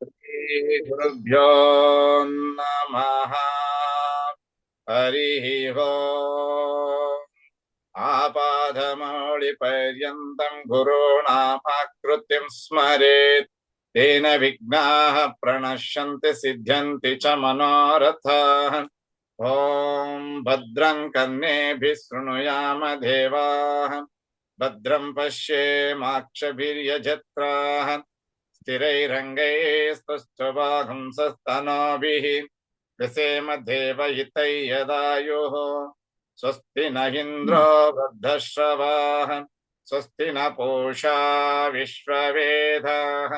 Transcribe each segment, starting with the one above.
श्रीगुरुभ्यो नमः। हरिः ओम्। आपादमौलिपर्यन्तं गुरूणामाकृतिं स्मरेत्। तेन विघ्नाः प्रणश्यन्ति सिद्ध्यन्ति च मनोरथाः। ॐ भद्रं कर्णेभिः शृणुयाम देवाः। भद्रं पश्येमाक्षभिर्यजत्राः। स्थिरैरङ्गैस्तुष्टुवागुंसस्तनोभिः व्यसेम देवहितै यदायुः। स्वस्ति न इन्द्रो वृद्धश्रवाः। स्वस्ति न पूषा विश्ववेदाः।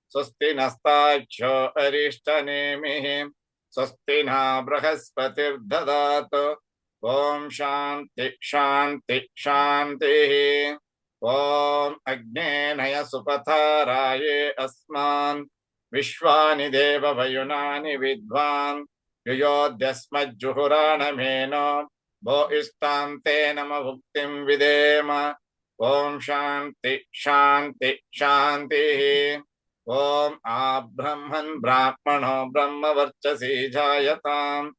स्वस्ति नस्ताख्यो अरिष्टनेमिः। स्वस्ति न बृहस्पतिर्ददातु। ॐ शान्ति शान्ति शान्तिः। ॐ अग्नेनय सुपथाराये अस्मान् विश्वानि देववयुनानि विद्वान् युयोध्यस्मज्जुहुराणमेनो भो इष्टान्ते नम भुक्तिं विदेम। ॐ शान्ति शान्ति शान्तिः। ॐ आब्रह्मन् ब्राह्मणो ब्रह्मवर्चसी जायताम्।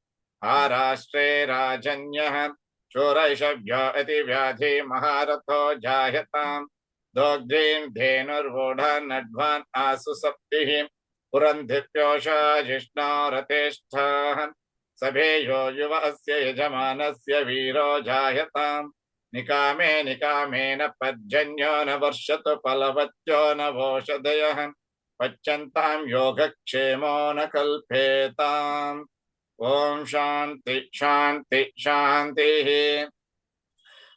आराष्ट्रे राजन्यः शूरैषभ्य अतिव्याधि महारथो जायताम्। दोग्ध्रीं धेनुर्वोढा नड्वान् आसु सप्तिः पुरन्धिप्योषा जिष्णो रथेष्ठाः। सभेयो युवस्य यजमानस्य वीरो जायताम्। निकामे निकामेन पर्जन्यो न वर्षतु फलवत्यो न वोषधयः। पच्यन्तां योगक्षेमो न कल्पेताम्। ॐ शान्ति शान्ति शान्तिः।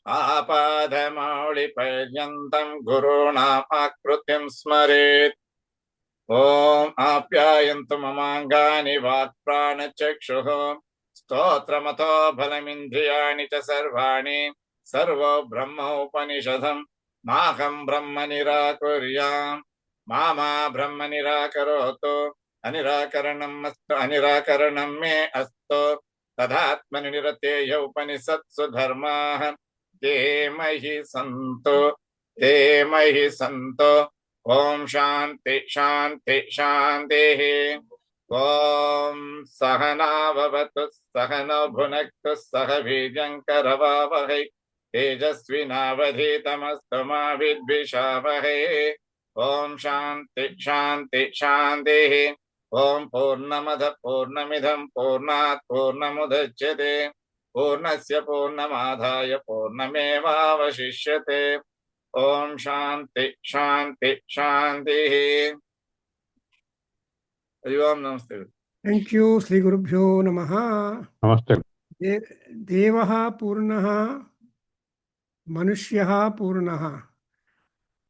आपादमौलिपर्यन्तं गुरूणामाकृतिं स्मरेत्। ॐ आप्यायन्तु ममाङ्गानि वाक्प्राणचक्षुः। स्तोत्रमतो बलमिन्द्रियाणि च सर्वाणि। सर्वो ब्रह्मोपनिषदम् माहं ब्रह्म निराकुर्याम्। मा ब्रह्म निराकरोतु। अनिराकरणम् अस्तु अनिराकरणं मे अस्तु। तदात्मनिरतेय उपनिषत्सु धर्माः ते महि सन्तु ते महि सन्तु। ॐ शान्ति शान्ति शान्तिः। ॐ सहनाववतु सहनौ भुनक्तु सह वीर्यङ्करवावहै तेजस्विनावधीतमस्तु मा विद्विषावहै। ॐ शान्ति शान्ति शान्तिः। ॐ पूर्णमदः पूर्णमिदं पूर्णात् पूर्णमुदच्यते पूर्णस्य पूर्णमादाय पूर्णमेवावशिष्यते। ॐ शान्ति शान्ति शान्तिः। हरि ओम्। नमस्ते। Thank you, Sri Gurubhyo Namaha. नमस्ते। Devaha Purnaha Manushyaha Purnaha.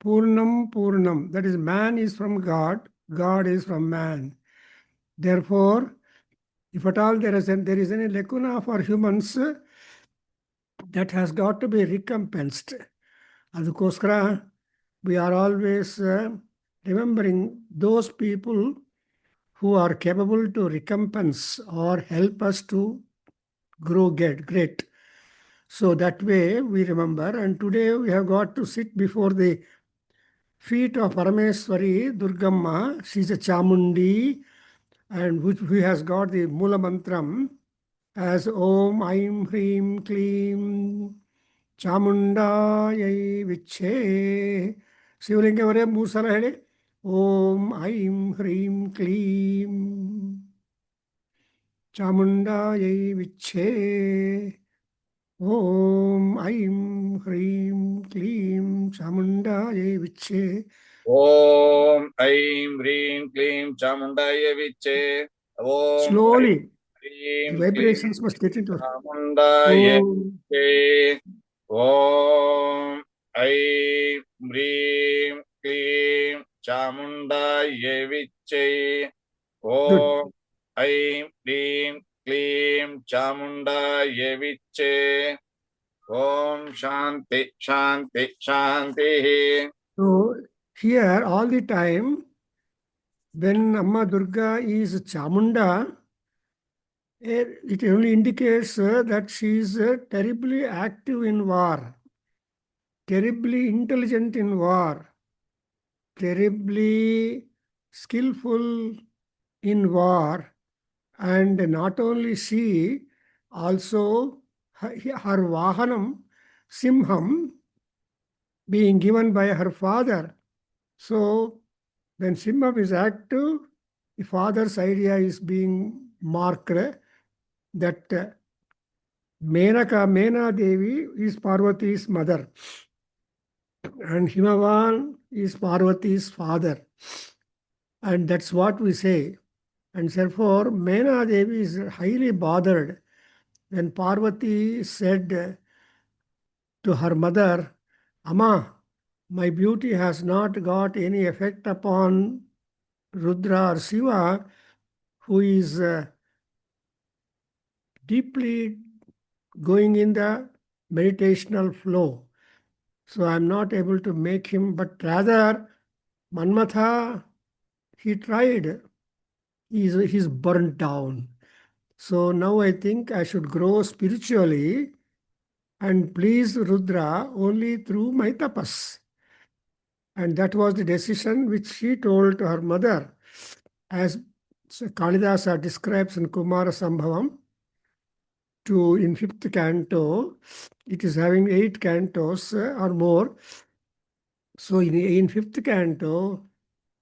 Purnam Purnam. That is, man is from God, God is from man. Therefore, if at all there is any lacuna for humans, that has got to be recompensed. Adukoskara, we are always remembering those people who are capable to recompense or help us to grow, get great. So that way we remember. And today we have got to sit before the feet of Parameswari Durgamma. She's a Chamundi, and who has got the Mula Mantram as Om Aim Hrim Klim Chamundayai Viche. Shivalingavare Musala Hede. Om Aim Hrim Klim Chamundayai Viche. Om Aim Hrim Klim Chamundayai Viche. ॐ ऐं ह्रीं क्लीं चामुण्डाय विच्चे। ॐ Slowly, ह्रीं the क्लीं vibrations must get into it. चामुण्डाय Om. विच्चे। ॐ ऐं ह्रीं क्लीं चामुण्डाय विच्चे। Good. ॐ ऐं ह्रीं क्लीं चामुण्डाय विच्चे। ॐ शान्ति शान्ति शान्तिः। So here all the time, when Amma Durga is Chamunda, it only indicates that she is terribly active in war, terribly intelligent in war, terribly skillful in war, and not only she, also her Vahanam, Simham, being given by her father. So when Simham is active, the father's idea is being marked that Mena Devi is Parvati's mother and Himavan is Parvati's father. And that's what we say. And therefore, Mena Devi is highly bothered when Parvati said to her mother, Amma, my beauty has not got any effect upon Rudra or Shiva, who is deeply going in the meditational flow. So I'm not able to make him, but rather Manmatha, he tried. He's burnt down. So now I think I should grow spiritually and please Rudra only through my tapas. And that was the decision which she told to her mother. As Kalidasa describes in Kumara Sambhavam, in fifth canto, it is having 8 cantos or more. So in fifth canto,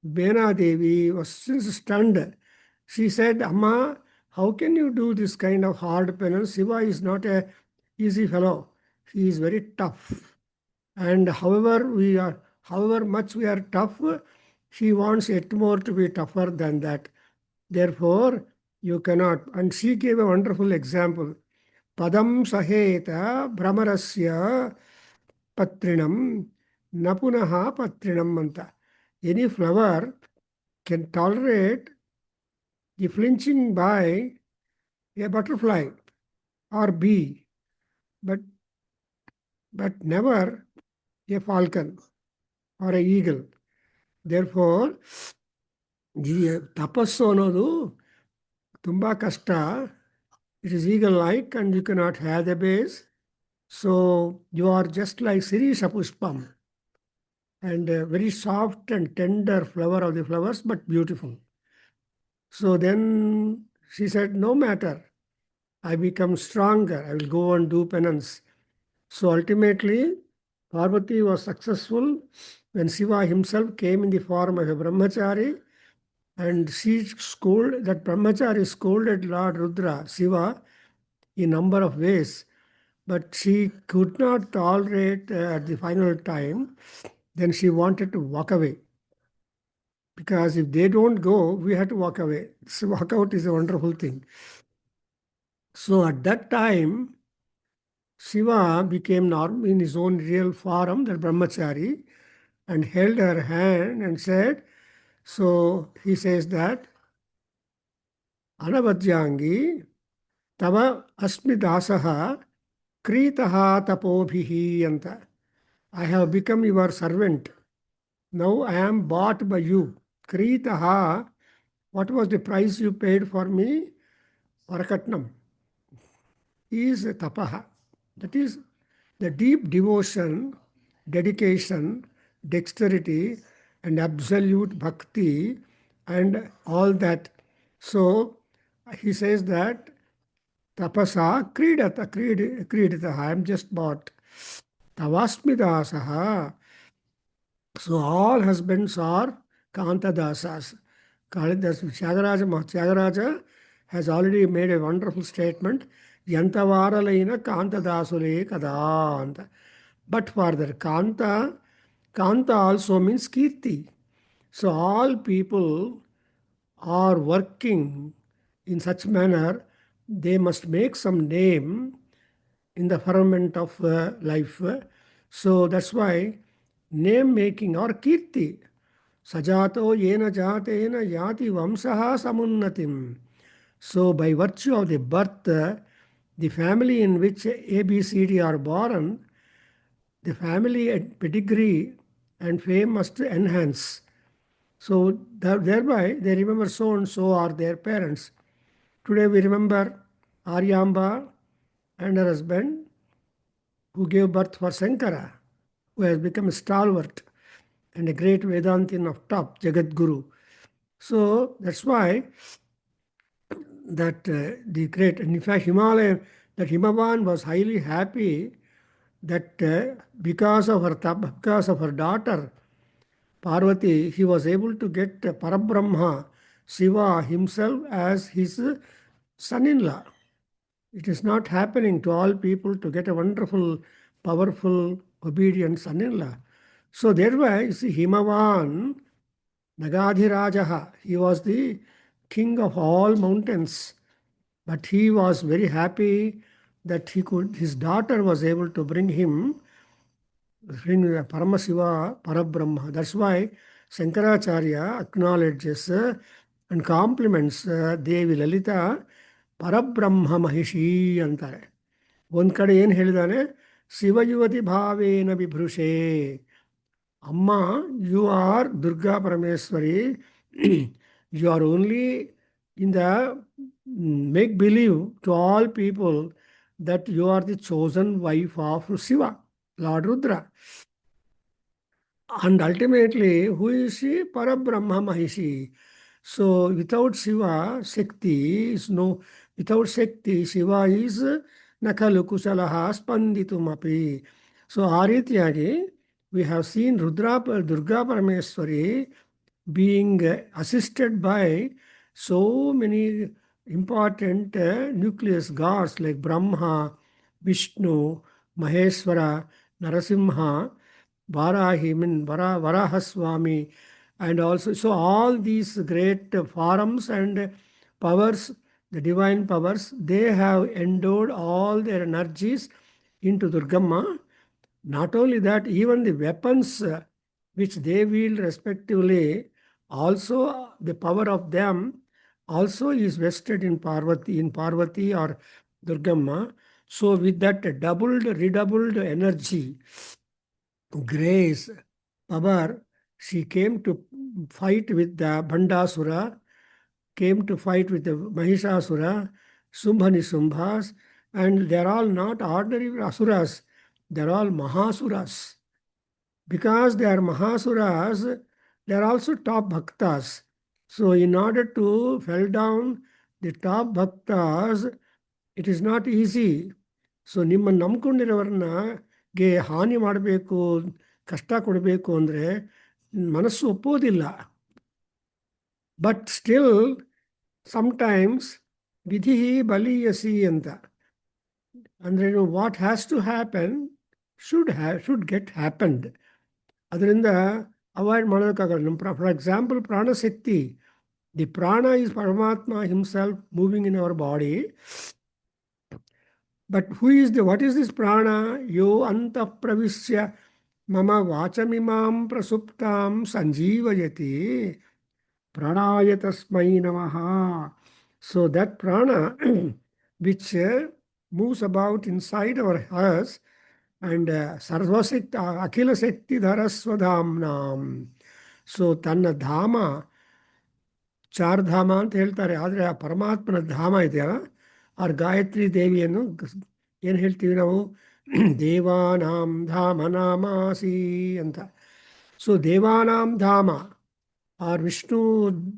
Bena Devi was stunned. She said, Amma, how can you do this kind of hard penance? Shiva is not a easy fellow. He is very tough. And however much we are tough, she wants yet more to be tougher than that. Therefore, you cannot. And she gave a wonderful example. Padam saheta brahmarasya patrinam napunaha patrinam manta. Any flower can tolerate the flinching by a butterfly or bee, but never a falcon or a eagle. Therefore, ಈ ತಪಸ್ಸು ಅನ್ನೋದು ತುಂಬ ಕಷ್ಟ. It is eagle-like and you cannot have the base. So you are just like Sirisha Pushpam and a very soft and tender flower of the flowers, but beautiful. So then she said, no matter, I become stronger. I will go and do penance. So ultimately, Parvati was successful when Shiva himself came in the form of a brahmachari, and that brahmachari scolded Lord Rudra, Shiva, in number of ways. But she could not tolerate at the final time. Then she wanted to walk away. Because if they don't go, we have to walk away. So walk out is a wonderful thing. So at that time, Shiva became in his own real form, the brahmachari, and held her hand and said, so he says that, Anavadyangi, tava asmi dasaha, kritaha tapobhihi anta. I have become your servant. Now I am bought by you. Kritaha, what was the price you paid for me? Varakatnam is tapaha. That is the deep devotion, dedication, dexterity, and absolute bhakti, and all that. So he says that tapasa kridataha, I am just bought. Tavasmidasaha. So all husbands are Kantadasas. Tyagaraja has already made a wonderful statement. Yantavaralaina Kantadasule Kadanta. But further, Kanta also means Kirti. So all people are working in such manner, they must make some name in the firmament of life. So that's why name making or Kirti. Sajato yena jatena yati vamsaha samunnatim. So by virtue of the birth, the family in which ABCD are born, the family pedigree and fame must enhance. So thereby they remember so and so are their parents. Today we remember Aryamba and her husband who gave birth for Sankara, who has become a stalwart and a great Vedantin of top, Jagat Guru. So that's why that the great, and in fact, that Himavan was highly happy that because of because of her daughter Parvati, he was able to get Parabrahma, Shiva himself, as his son-in-law. It is not happening to all people to get a wonderful, powerful, obedient son-in-law. So thereby, you see, Himavan, Nagadhirajaha, he was the king of all mountains. But he was very happy that his daughter was able to bring him Paramashiva, Parabrahma. That's why Shankaracharya acknowledges and compliments Devi Lalita Parabrahma Mahishi ಅಂತಾರೆ. ಒಂದ್ ಕಡೆ ಏನು ಹೇಳಿದಾನೆ, ಶಿವಯುವತಿ ಭಾವೇನ ವಿಭೃಷೆ. ಅಮ್ಮ, you are Durga Parameshwari, you are only in the make believe to all people that you are the chosen wife of Shiva, Lord Rudra. And ultimately, who is she? Parabrahma Mahishi. So without Shiva, Shakti is no, without Shakti, Shiva is Nakalu Kusalaha Spanditumapi. So ಆ ರೀತಿಯಾಗಿ we have seen Durga Parameswari being assisted by so many important nucleus gods like Brahma, Vishnu, Maheshwara, Narasimha, Varahi, Varahaswami, and also, so all these great forms and powers, the divine powers, they have endowed all their energies into Durgamma. Not only that, even the weapons which they wield respectively, also the power of them also is vested in Parvati or Durgamma. So with that redoubled energy, grace, power, she came to fight with the Bhandasura, came to fight with the Mahishasura, Sumbhas, and they're all not ordinary asuras, they're all Mahasuras. Because they are Mahasuras, they are also top bhaktas. So in order to fell down the top bhaktas, it is not easy. So ನಿಮ್ಮನ್ನು ನಂಬ್ಕೊಂಡಿರೋರನ್ನಗೆ ಹಾನಿ ಮಾಡಬೇಕು, ಕಷ್ಟ ಕೊಡಬೇಕು ಅಂದರೆ ಮನಸ್ಸು ಒಪ್ಪೋದಿಲ್ಲ. But still sometimes ವಿಧಿ ಬಲೀಯಸಿ ಅಂತ ಅಂದರೆ what has to happen should get happened. ಅದರಿಂದ ಅವಾಯ್ಡ್ ಮಾಡೋಕ್ಕಾಗಲ್ಲ. ನಮ್ಮ ಫಾರ್ ಎಕ್ಸಾಂಪಲ್ ಪ್ರಾಣಶಕ್ತಿ, the prana is paramatma himself moving in our body. But what is this prana? Yo anta pravishya mama vachamimam prasuptam sanjeevayati pranaya tasmai namaha. So that prana which moves about inside our us and sarvashakti akhila shakti dharaswadhamnam. So tanna dhama Chardham ಅಂತ ಹೇಳ್ತಾರೆ. ಆದರೆ ಆ ಪರಮಾತ್ಮನ ಧಾಮ ಇದೆಯಲ್ಲ, ಆ ಗಾಯತ್ರಿ ದೇವಿಯನ್ನು ಏನು ಹೇಳ್ತೀವಿ ನಾವು, ದೇವಾನಾಂ ಧಾಮ ನಾಮಾಸಿ ಅಂತ. So ದೇವಾನಾಂ Dham R Vishnu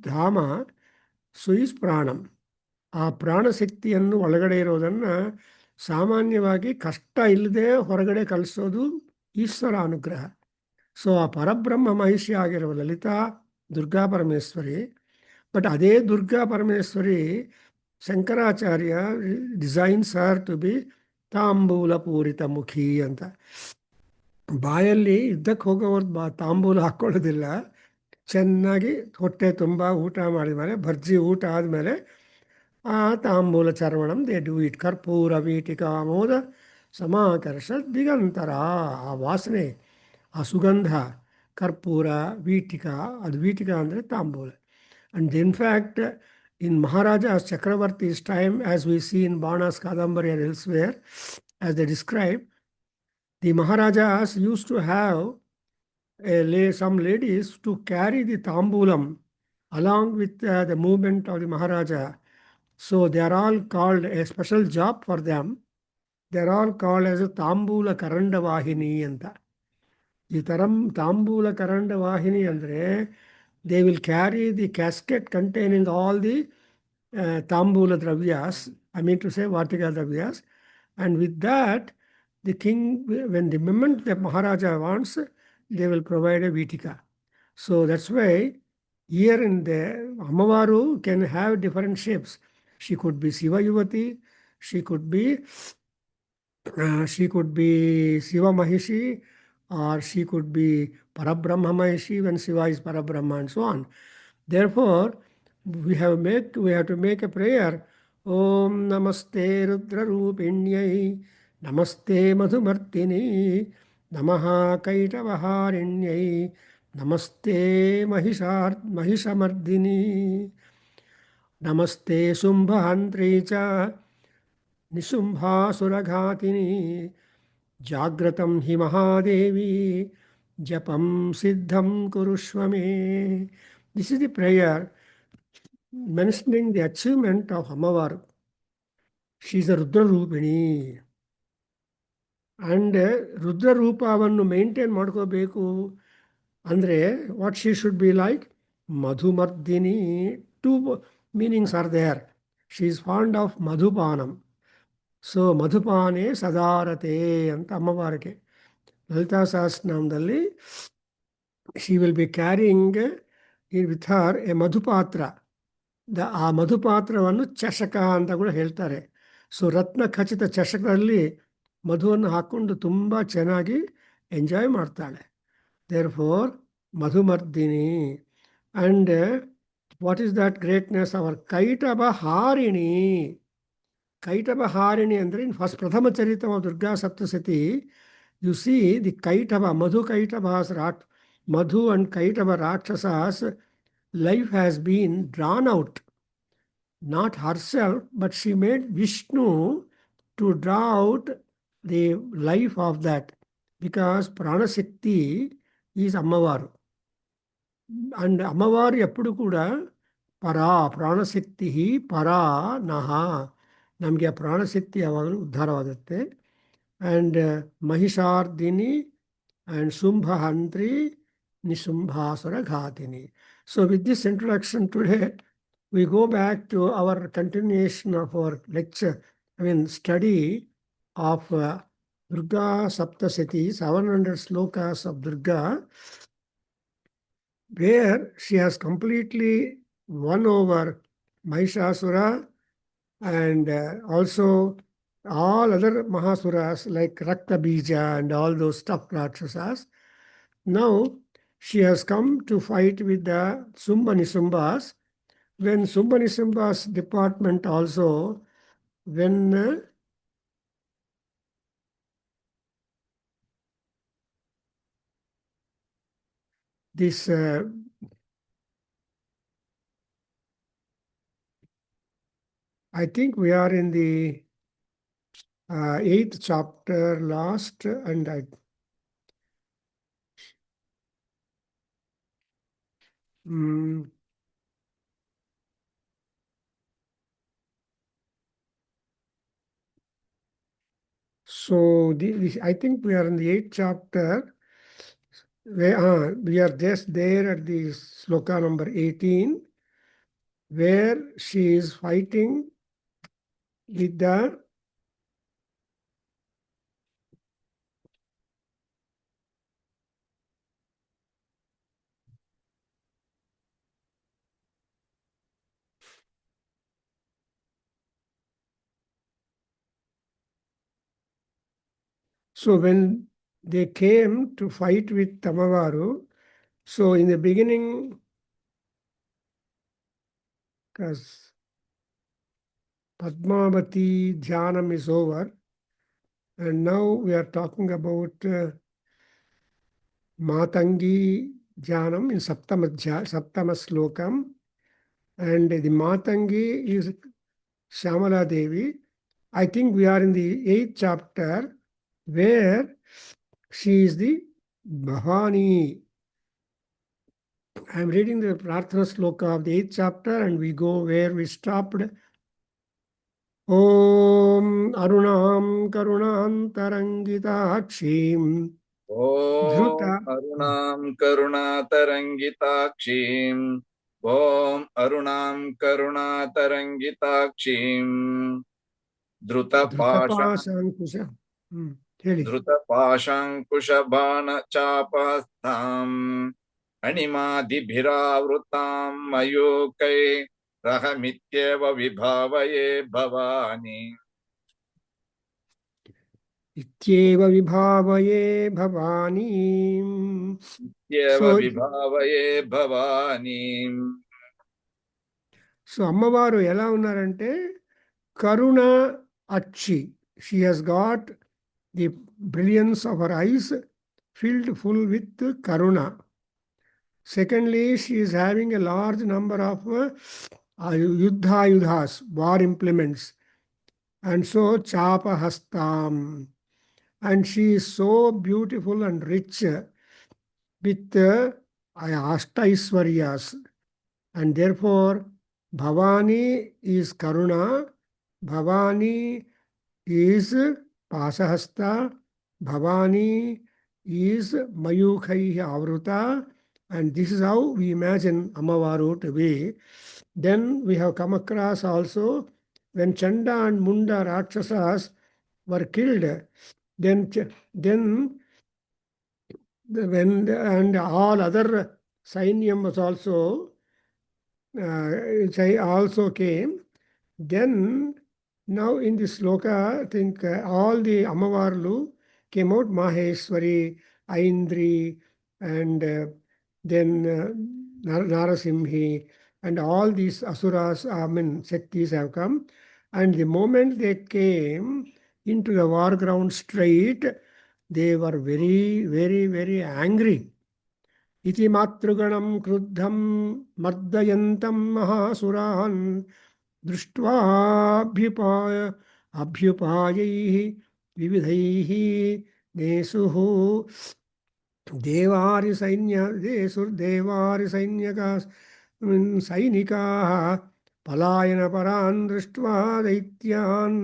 Dham, so is ಪ್ರಾಣಂ. ಆ ಪ್ರಾಣಶಕ್ತಿಯನ್ನು ಒಳಗಡೆ ಇರೋದನ್ನು ಸಾಮಾನ್ಯವಾಗಿ ಕಷ್ಟ ಇಲ್ಲದೆ ಹೊರಗಡೆ ಕಳಿಸೋದು ಈಶ್ವರ ಅನುಗ್ರಹ. ಸೊ ಆ ಪರಬ್ರಹ್ಮ ಮಹಿಷಿ ಆಗಿರುವ ಲಲಿತಾ ದುರ್ಗಾ ಪರಮೇಶ್ವರಿ. ಬಟ್ ಅದೇ Durga Parameshwari, Shankaracharya designs her to be ತಾಂಬೂಲ ಪೂರಿತ ಮುಖಿ ಅಂತ. ಬಾಯಲ್ಲಿ ಯುದ್ಧಕ್ಕೆ ಹೋಗೋವ್ರು ತಾಂಬೂಲ ಹಾಕ್ಕೊಳ್ಳೋದಿಲ್ಲ. ಚೆನ್ನಾಗಿ ಹೊಟ್ಟೆ ತುಂಬ ಊಟ ಮಾಡಿದ ಮೇಲೆ, ಭರ್ಜಿ ಊಟ ಆದಮೇಲೆ ಆ ತಾಂಬೂಲ ಚರ್ವಣಂ ದೇ ಡೂ ಇಟ್. ಕರ್ಪೂರ ವೀಟಿಕಾ ಮೋದ ಸಮಾಕರ್ಷ ದಿಗಂತರ. ಆ ವಾಸನೆ, ಆ ಸುಗಂಧ, ಕರ್ಪೂರ, ವೀಟಿಕಾ, ಅದು ವೀಟಿಕಾ ಅಂದರೆ ತಾಂಬೂಲ. And in fact, in Maharaja's Chakravarti's time, as we see in Banas Kadambari and elsewhere, as they describe, the Maharajas used to have some ladies to carry the tambulam along with the movement of the Maharaja. So they are all called, a special job for them, they are all called as a Tambula Karandavahini anta. ಈ ಥರ ತಾಂಬೂಲ ಕರಂಡ ವಾಹಿನಿ ಅಂದರೆ they will carry the casket containing all the Tambula Dravyas, I mean to say Vartika Dravyas. And with that, the king, when the moment the Maharaja wants, they will provide a Vitika. So that's why here in the Amavaru can have different shapes. She could be Siva Yuvati, she could be Siva Mahishi, or she could be Parabrahma Mahishi when Shiva is Parabrahma, and so on. Therefore, we have to make a prayer. Om Namaste Rudra Rupinyai, Namaste Madhumartini, Namaha Kaitavaharinyai, Namaste Mahishamardini, Namaste Sumbhantri cha Nishumbhasuraghatiನಿ ಜಾಗ್ರತಂ he Mahadevi ಜಪಂ ಸಿದ್ಧಂ ಕುರುಷ್ವ May. This is the prayer mentioning the achievement of Amavaru. She is a Rudra Rupini. And Rudra Rupavannu maintain ಮಾಡ್ಕೋಬೇಕು ಅಂದರೆ what she should be like? Madhumardini. Two meanings are there. She is fond of Madhupanam. So ಮಧುಪಾನೆ ಸದಾರತೆ ಅಂತ ಅಮ್ಮವಾರಿಗೆ ಲಲಿತಾ ಸಹಸ್ರನಾಮದಲ್ಲಿ she will be caring with her a ಮಧುಪಾತ್ರ. ಆ ಮಧುಪಾತ್ರವನ್ನು ಚಷಕ ಅಂತ ಕೂಡ ಹೇಳ್ತಾರೆ. ಸೊ ರತ್ನ ಖಚಿತ ಚಷಕದಲ್ಲಿ ಮಧುವನ್ನು ಹಾಕ್ಕೊಂಡು ತುಂಬ ಚೆನ್ನಾಗಿ ಎಂಜಾಯ್ ಮಾಡ್ತಾಳೆ. Therefore Madhumardini. And what is that greatness? Our ಕೈಟಭ ಹಾರಿಣಿ. Kaitava ಅಂದರೆ in first Prathama Charita of Durga Saptasati, you see the Kaitava, Madhu Kaitavas, Madhu and Kaitava Rakshasas, life has been drawn out. Not herself, but she made Vishnu to draw out the life of that, because Pranashakti is Ammavaru. And Ammavaru ಎప్పుడు ಕೂಡ ಪರಾ, ಪ್ರಾಣಶಕ್ತಿ ಪರಾ ನಹ, ನಮಗೆ ಆ ಪ್ರಾಣಶಕ್ತಿ ಯಾವಾಗಲೂ ಉದ್ಧಾರವಾಗುತ್ತೆ. ಆ್ಯಂಡ್ ಮಹಿಷಾರ್ದಿನಿ ಆ್ಯಂಡ್ ಶುಂಭಹಂತ್ರಿ ನಿಶುಂಭಾಸುರ ಘಾತಿನಿ. So with this introduction today we go back to our continuation of our lecture, study of Durga Saptasati, 700 slokas of Durga, where she has completely won over Mahishasura and also all other Mahasuras like Rakta Bija and all those stuffed Rakshasas. Now she has come to fight with the Sumbha Nisumbhas. When Sumbha Nisumbhas department also, when this I think we are in the 8th chapter last, and so I think we are in the 8th chapter. We are just there at the sloka number 18, where she is fighting with the So when they came to fight with Tamavaru, so in the beginning, because Padmavati Dhyanam is over, and now we are talking about Matangi Dhyanam in Saptama Slokam, and the Matangi is Shyamala Devi. I think we are in the 8th chapter, where she is the Bhavani. I am reading the Prarthana Sloka of the 8th chapter, and we go where we stopped. Om Arunam Karunantarangitachim Dhruta. ॐ अरुणां करुणातरङ्गिताक्षीम् ॐ अरुणां करुणातरङ्गिताक्षीम् धृतपाशं Dhrutapashankusha. Really. धृतपाशाङ्कुशबाणचापहस्ताम् अणिमादिभिरावृतां मयूकै रहमित्येव विभावये भवानी Ityeva vibhavaye bhavani. इत्येव So, विभावये भवानी అమ్మవారు ఎలా ఉన్నారంటే కరుణ అచ్చి. She has got the brilliance of her eyes filled full with karuna. Secondly, she is having a large number of yuddhayudhas, war implements. And so chapa hastam. And she is so beautiful and rich with ashtaiswaryas. And therefore, Bhavani is Karuna, Bhavani is Pasahasta, Bhavani is Mayukhai Avruta, and this is how we imagine Amavaru to be. Then we have come across also when Chanda and Munda Rakshasas were killed, then when and all other Sainyam was also also came. Then now in this sloka, I think all the Amavarlu came out, Maheshwari, Aindri, and then Narasimhi, and all these Asuras, Shaktis have come. And the moment they came into the war ground straight, they were very, very, very angry. इति मातृगणं क्रुद्धं मर्दयन्तं महासुरान् दृष्ट्वाभ्युपाय अभ्युपायैः विविधैः नेसुः सैनिकाः पलायनपरान् दृष्ट्वा दैत्यान्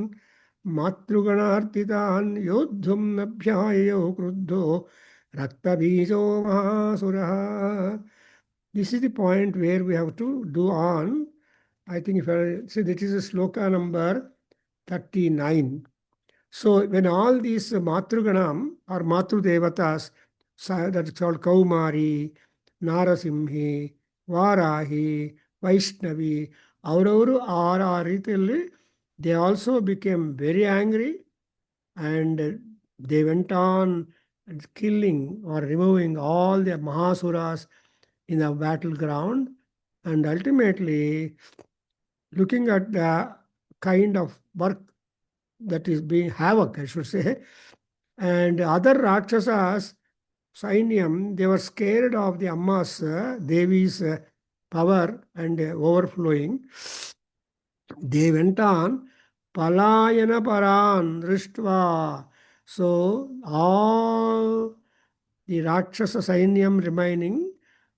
मातृगणार्तितान् योद्धुं नभ्याययो क्रुद्धो Raktabhijo Mahasuraha. This is the point where we have to do on. I think if I say that is a sloka number 39. So when all these Matruganam or Matru Devatas, that is called Kaumari, Narasimhi, Varahi, Vaishnavi, Aurauru are ritually, they also became very angry and they went on killing or removing all the Mahasuras in the battleground, and ultimately looking at the kind of work that is being havoc, I should say, and other Rakshasas, Sainyam, they were scared of the Amma's, Devi's power and overflowing. They went on, Palayana Paran Drishtva. So all the Rakshasa Sainyam remaining,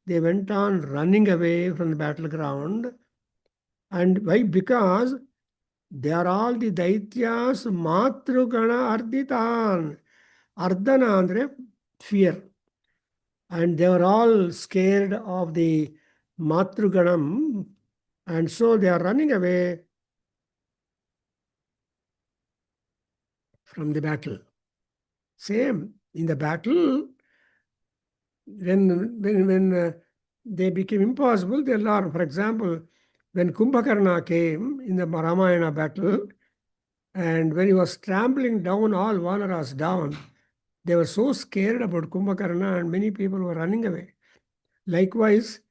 they went on running away from the battleground. And why? Because they are all the Daityas Matrugana Arditan. Ardana andre fear. And they were all scared of the Matruganam. And so they are running away from the battle. Same. In the battle, when they became impossible, they learned. For example, when Kumbhakarna came in the Ramayana battle, and when he was trampling down all Vanaras down, they were so scared about Kumbhakarna and many people were running away. Likewise,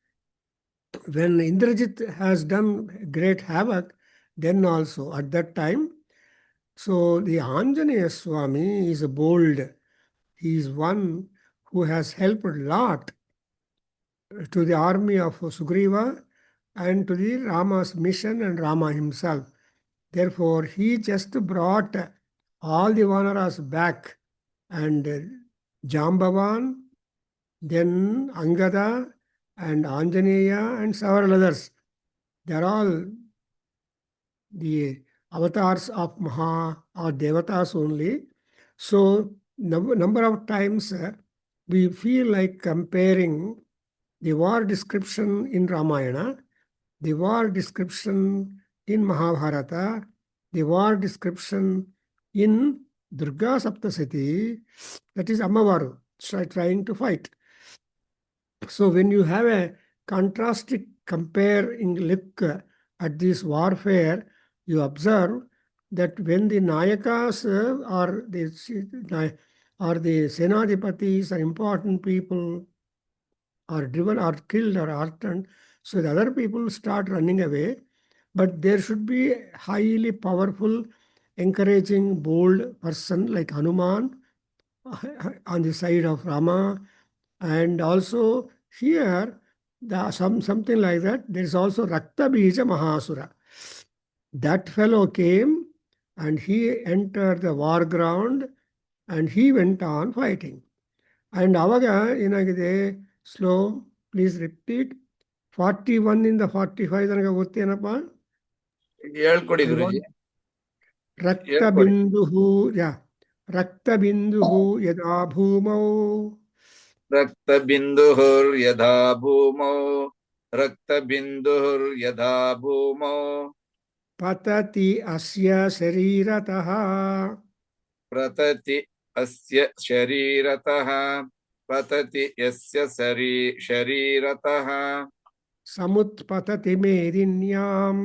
when Indrajit has done great havoc, then also at that time, so the Anjaneya Swami is bold. He is one who has helped a lot to the army of Sugriva and to the Rama's mission and Rama himself. Therefore, he just brought all the Vanaras back, and Jambavan, then Angada and Anjaneya and several others. They are all the avatars of Devatas only. So, number of times we feel like comparing the war description in Ramayana, the war description in Mahabharata, the war description in Durga Saptasati, that is Ammavaru, trying to fight. So when you have a contrasting comparing look at this warfare, you observe that when the Nayakas or the Senadipatis or important people are driven or killed or hurt, so the other people start running away. But there should be a highly powerful, encouraging, bold person like Hanuman on the side of Rama. And also here, something like that, there is also Rakta Bija Mahasura. That fellow came and he entered the war ground and he went on fighting. And Avaga ಏನಾಗಿದೆ slow please repeat 41 ಇಂದ 45 ತನಕ ಗೊತ್ತೇನಪ್ಪ ಹೇಳ್ಕೊಡಿ ಗುರುಜಿ. ರಕ್ತಬಿಂದುಃ ಯಾ ರಕ್ತಬಿಂದುಃ ಯದಾ ಭೂಮೌ ರಕ್ತಬಿಂದುರ್ಯಥಾ ಭೂಮೌ ರಕ್ತಬಿಂದುರ್ಯಥಾ ಭೂಮೌ ಪತತಿ ಅಸ್ಯ ಶರೀರತಃ ಪ್ರತತಿ ಅಸ್ಯ ಶರೀರತಃ ಪತತಿ ಯಸ್ಯ ಶರೀರತಃ ಸಮುತ್ಪತತಿ ಮೇದಿನ್ಯಾಂ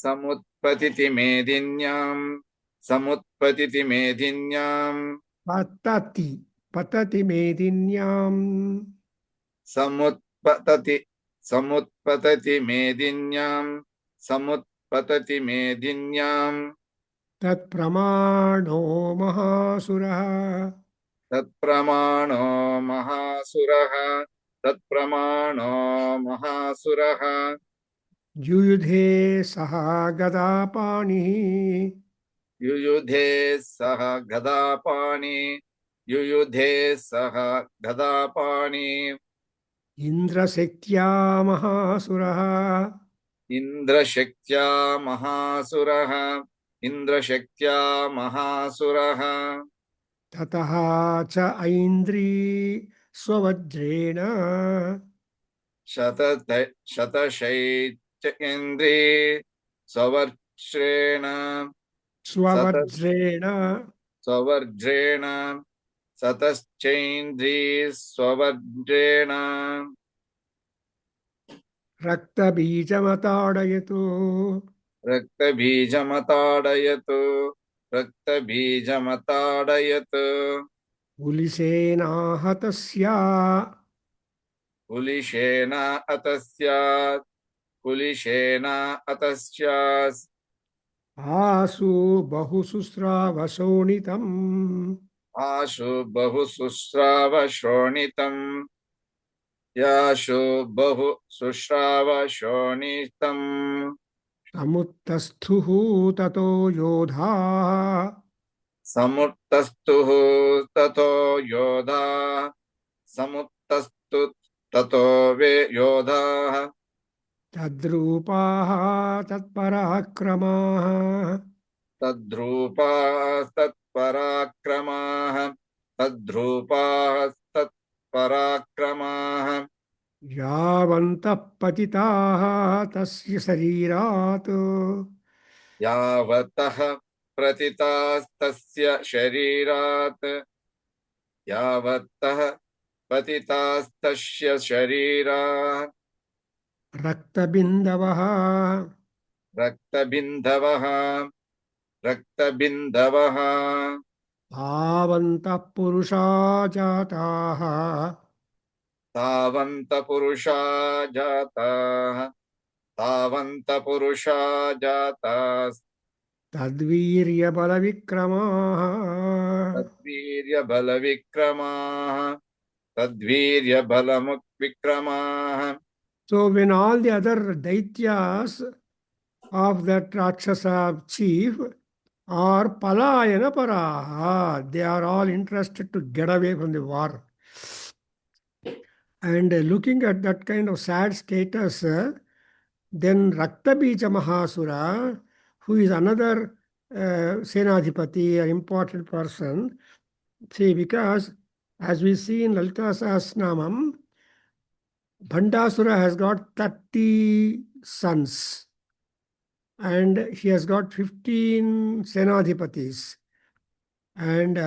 ಸಮುತ್ಪತಿತಿ ಮೇದಿನ್ಯಾಂ ಸಮುತ್ಪತಿತಿ ಮೇದಿನ್ಯಾಂ ಪತತಿ ಪತತಿ ಮೇದಿನ್ಯಾಂ ಸಮುತ್ಪತತಿ ಸಮುತ್ಪತತಿ ಮೇದಿನ್ಯಾಂ ಸಮುತ್ಪತತಿ ಮೇದಿನ್ಯಾಂ ತತ್ಪ್ರಮಾಣೋ ಮಹಾಸುರಃ ತತ್ಪ್ರಮಾಣೋ ಮಹಾಸುರಃ ತತ್ಪ್ರಮಾಣೋ ಮಹಾಸುರಃ ಯುಯುಧೇ ಸಹ ಗದಾಪಾಣಿ ಯುಯುಧೇ ಸಹ ಗದಾಪಾಣಿ ಯುಯುಧೇ ಸಹ ಗದಾಪಾಣಿ ಇಂದ್ರಶಕ್ತ್ಯಾ ಮಹಾಸುರಃ ಇಂದ್ರಶಕ್ತ್ಯಾ ಮಹಾಸುರಃ ಇಂದ್ರಶಕ್ತ್ಯಾ ಮಹಾಸುರಃ ತತಃ ಚ ಐಂದ್ರೀ ಸ್ವವಜ್ರೇಣ ಶತಶೈತ್ಯೇಂದ್ರೀ ಸ್ವವರ್ಶ್ರೇಣ ಸ್ವವಜ್ರೇಣ ಸ್ವವರ್ಜ್ರೇಣ ಸತಶ್ಚೈಂದ್ರೀ ಸ್ವವರ್ಜ್ರೇಣ ರಕ್ತಬೀಜಮತಾಡಯತು ರಕ್ತಬೀಜಮತಾಡಯತು ರಕ್ತಬೀಜಮತಾಡಯತ್ ಹುಲಿಸೇನಾಹತಸ್ಯ ಕುಲಿಶೇನ ಅತಸ್ಯಾತ್ ಕುಲಿಶೇನ ಅತಸ್ಯಾತ್ ಆಸು ಬಹುಶುಸ್ರಾವಶೋಣಿತಂ ಆಶು ಬಹು ಶುಶ್ರಾವ ಶೋಣಿತಂ ಯಾಶು ಬಹು ಶುಶ್ರಾವ ಶೋಣಿತಂ ಸಮುತ್ತಸ್ಥುಃ ತತೋ ಯೋಧಾ ಸಮುತ್ತಸ್ತು ತಥೋ ಯೋಧಾ ಸಮುತ್ತಸ್ತು ತಥೋ ವೇ ಯೋಧಾ ತದ್ರೂಪಾಃ ತತ್ಪರಾಕ್ರಮಾಃ ತದ್ರೂಪಾ ತತ್ಪರಾಕ್ರಮಾಃ ತದ್ರೂಪಾ ತತ್ಪರಾಕ್ರಮಾಃ ಯಾವಂತಃ ಪತಿತಾಃ ತಸ್ಯ ಶರೀರಾತ್ ಯಾವತಃ ಪ್ರತಿತಾಸ್ತಸ್ಯ ಶರೀರಾತ್ ಯಾವತಃ ಪತಿತಾಸ್ತಸ್ಯ ಶರೀರಾತ್ ರಕ್ತಬಿಂದವಃ ರಕ್ತಬಿಂದವಃ ರಕ್ತಬಿಂದವಃ ತಾವಂತಃ ಪುರುಷಾ ಜಾತಾಃ ತಾವಂತ ಪುರುಷಾ ಜಾತಾಃ ತಾವಂತ ಪುರುಷಾ ಜಾತಾಸ್ ತದ್ವೀರ್ಯಬಲವಿಕ್ರಮಾಃ ತದ್ವೀರ್ಯ ಬಲ ವಿಕ್ರಮಾಃ ತದ್ವೀರ್ಯ ಬಲ ವಿಕ್ರಮಾಃ. So when all the other daityas of that Rakshasa chief are palayana paraha, they are all interested to get away from the war. And looking at that kind of sad status, then Raktabija Mahasura, who is another Senadhipati, an important person, see, because As we see in Lalita Sahasranamam, Bhandasura has got 30 sons and he has got 15 Senadhipatis and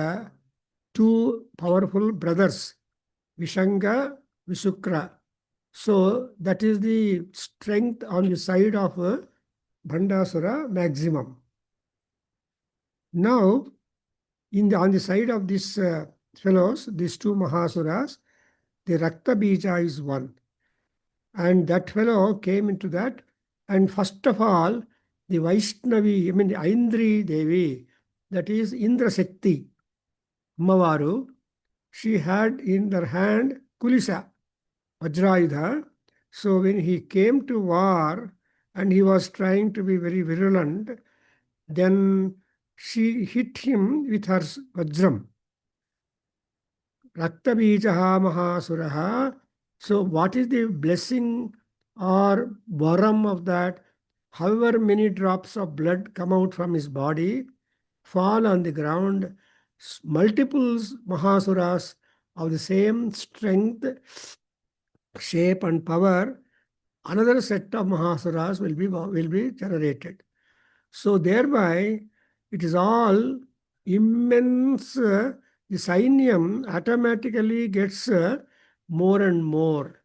two powerful brothers, Vishanga, Visukra. So that is the strength on the side of Bhandasura maximum. Now, on the side of these fellows, these two Mahasuras, the Rakta Bija is one. And that fellow came into that. And first of all, the Vaishnavi, the Aindri Devi, that is Indra Shakti, Mavaru, she had in her hand Kulisa, Vajrayudha. So when he came to war and he was trying to be very virulent, then she hit him with her Vajram. Raktabijaha Mahasuraha. So what is the blessing or varam of that? However many drops of blood come out from his body, fall on the ground, multiples Mahasuras of the same strength, shape and power, another set of Mahasuras will be generated. So thereby, it is all immense. The Sainyam automatically gets more and more.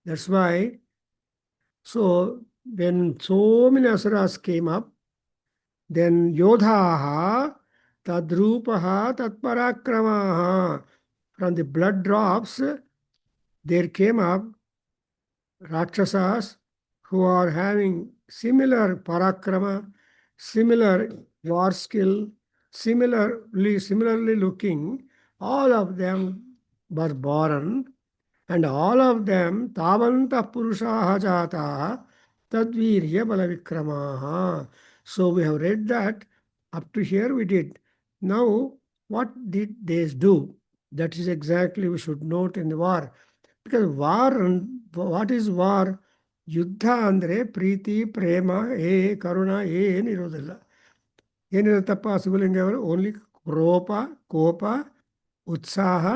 That's why. So when so many Asuras came up, then Yodhaha, Tadrupaha, Tatparakramaha. From the blood drops, there came up Rakshasas who are having similar Parakrama, similar war skill, similarly looking, all of them were born, and all of them Tavanta Purushaha Jataha Tadvirya Balavikramaha. So we have read that. Up to here we did. Now, what did they do? That is exactly we should note in the war. Because war, what is war? ಯುದ್ಧ ಅಂದರೆ ಪ್ರೀತಿ ಪ್ರೇಮ ಕರುಣ ಏನಿರೋದಿಲ್ಲ. ಏನಿರುತ್ತಪ್ಪ ಸುಗುಲಿಂಗ ಅವರು? Only ರೋಪ, ಕೋಪ, ಉತ್ಸಾಹ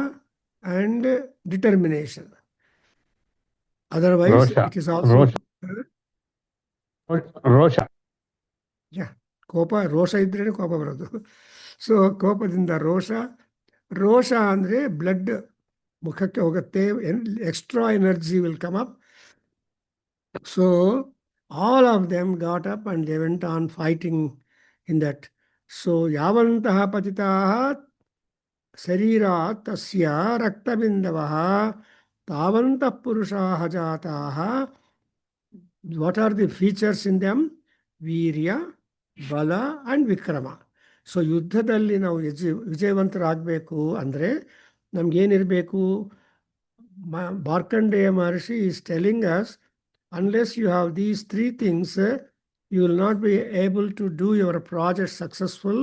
and determination. Otherwise, Rosha. it is also Rosha. Yeah, ಕೋಪ ರೋಷ ಇದ್ರೇನೆ ಕೋಪ ಬರೋದು. So ಕೋಪದಿಂದ ರೋಷ ಅಂದರೆ ಬ್ಲಡ್ ಮುಖಕ್ಕೆ ಹೋಗುತ್ತೆ, extra energy will come up. So all of them got up and they went on fighting in that. So yavantaha patitaha शरीरात् तस्य रक्तबिन्दवः तावन्तः पुरुषाः जाताः. What are the features in them? ವೀರ್ಯ, ಬಲ ಆ್ಯಂಡ್ ವಿಕ್ರಮ. ಸೊ ಯುದ್ಧದಲ್ಲಿ ನಾವು ವಿಜಯವಂತರಾಗಬೇಕು ಅಂದರೆ ನಮಗೇನಿರಬೇಕು? Markandeya Maharshi is telling us, unless you have these three things, you will not be able to do your project successful,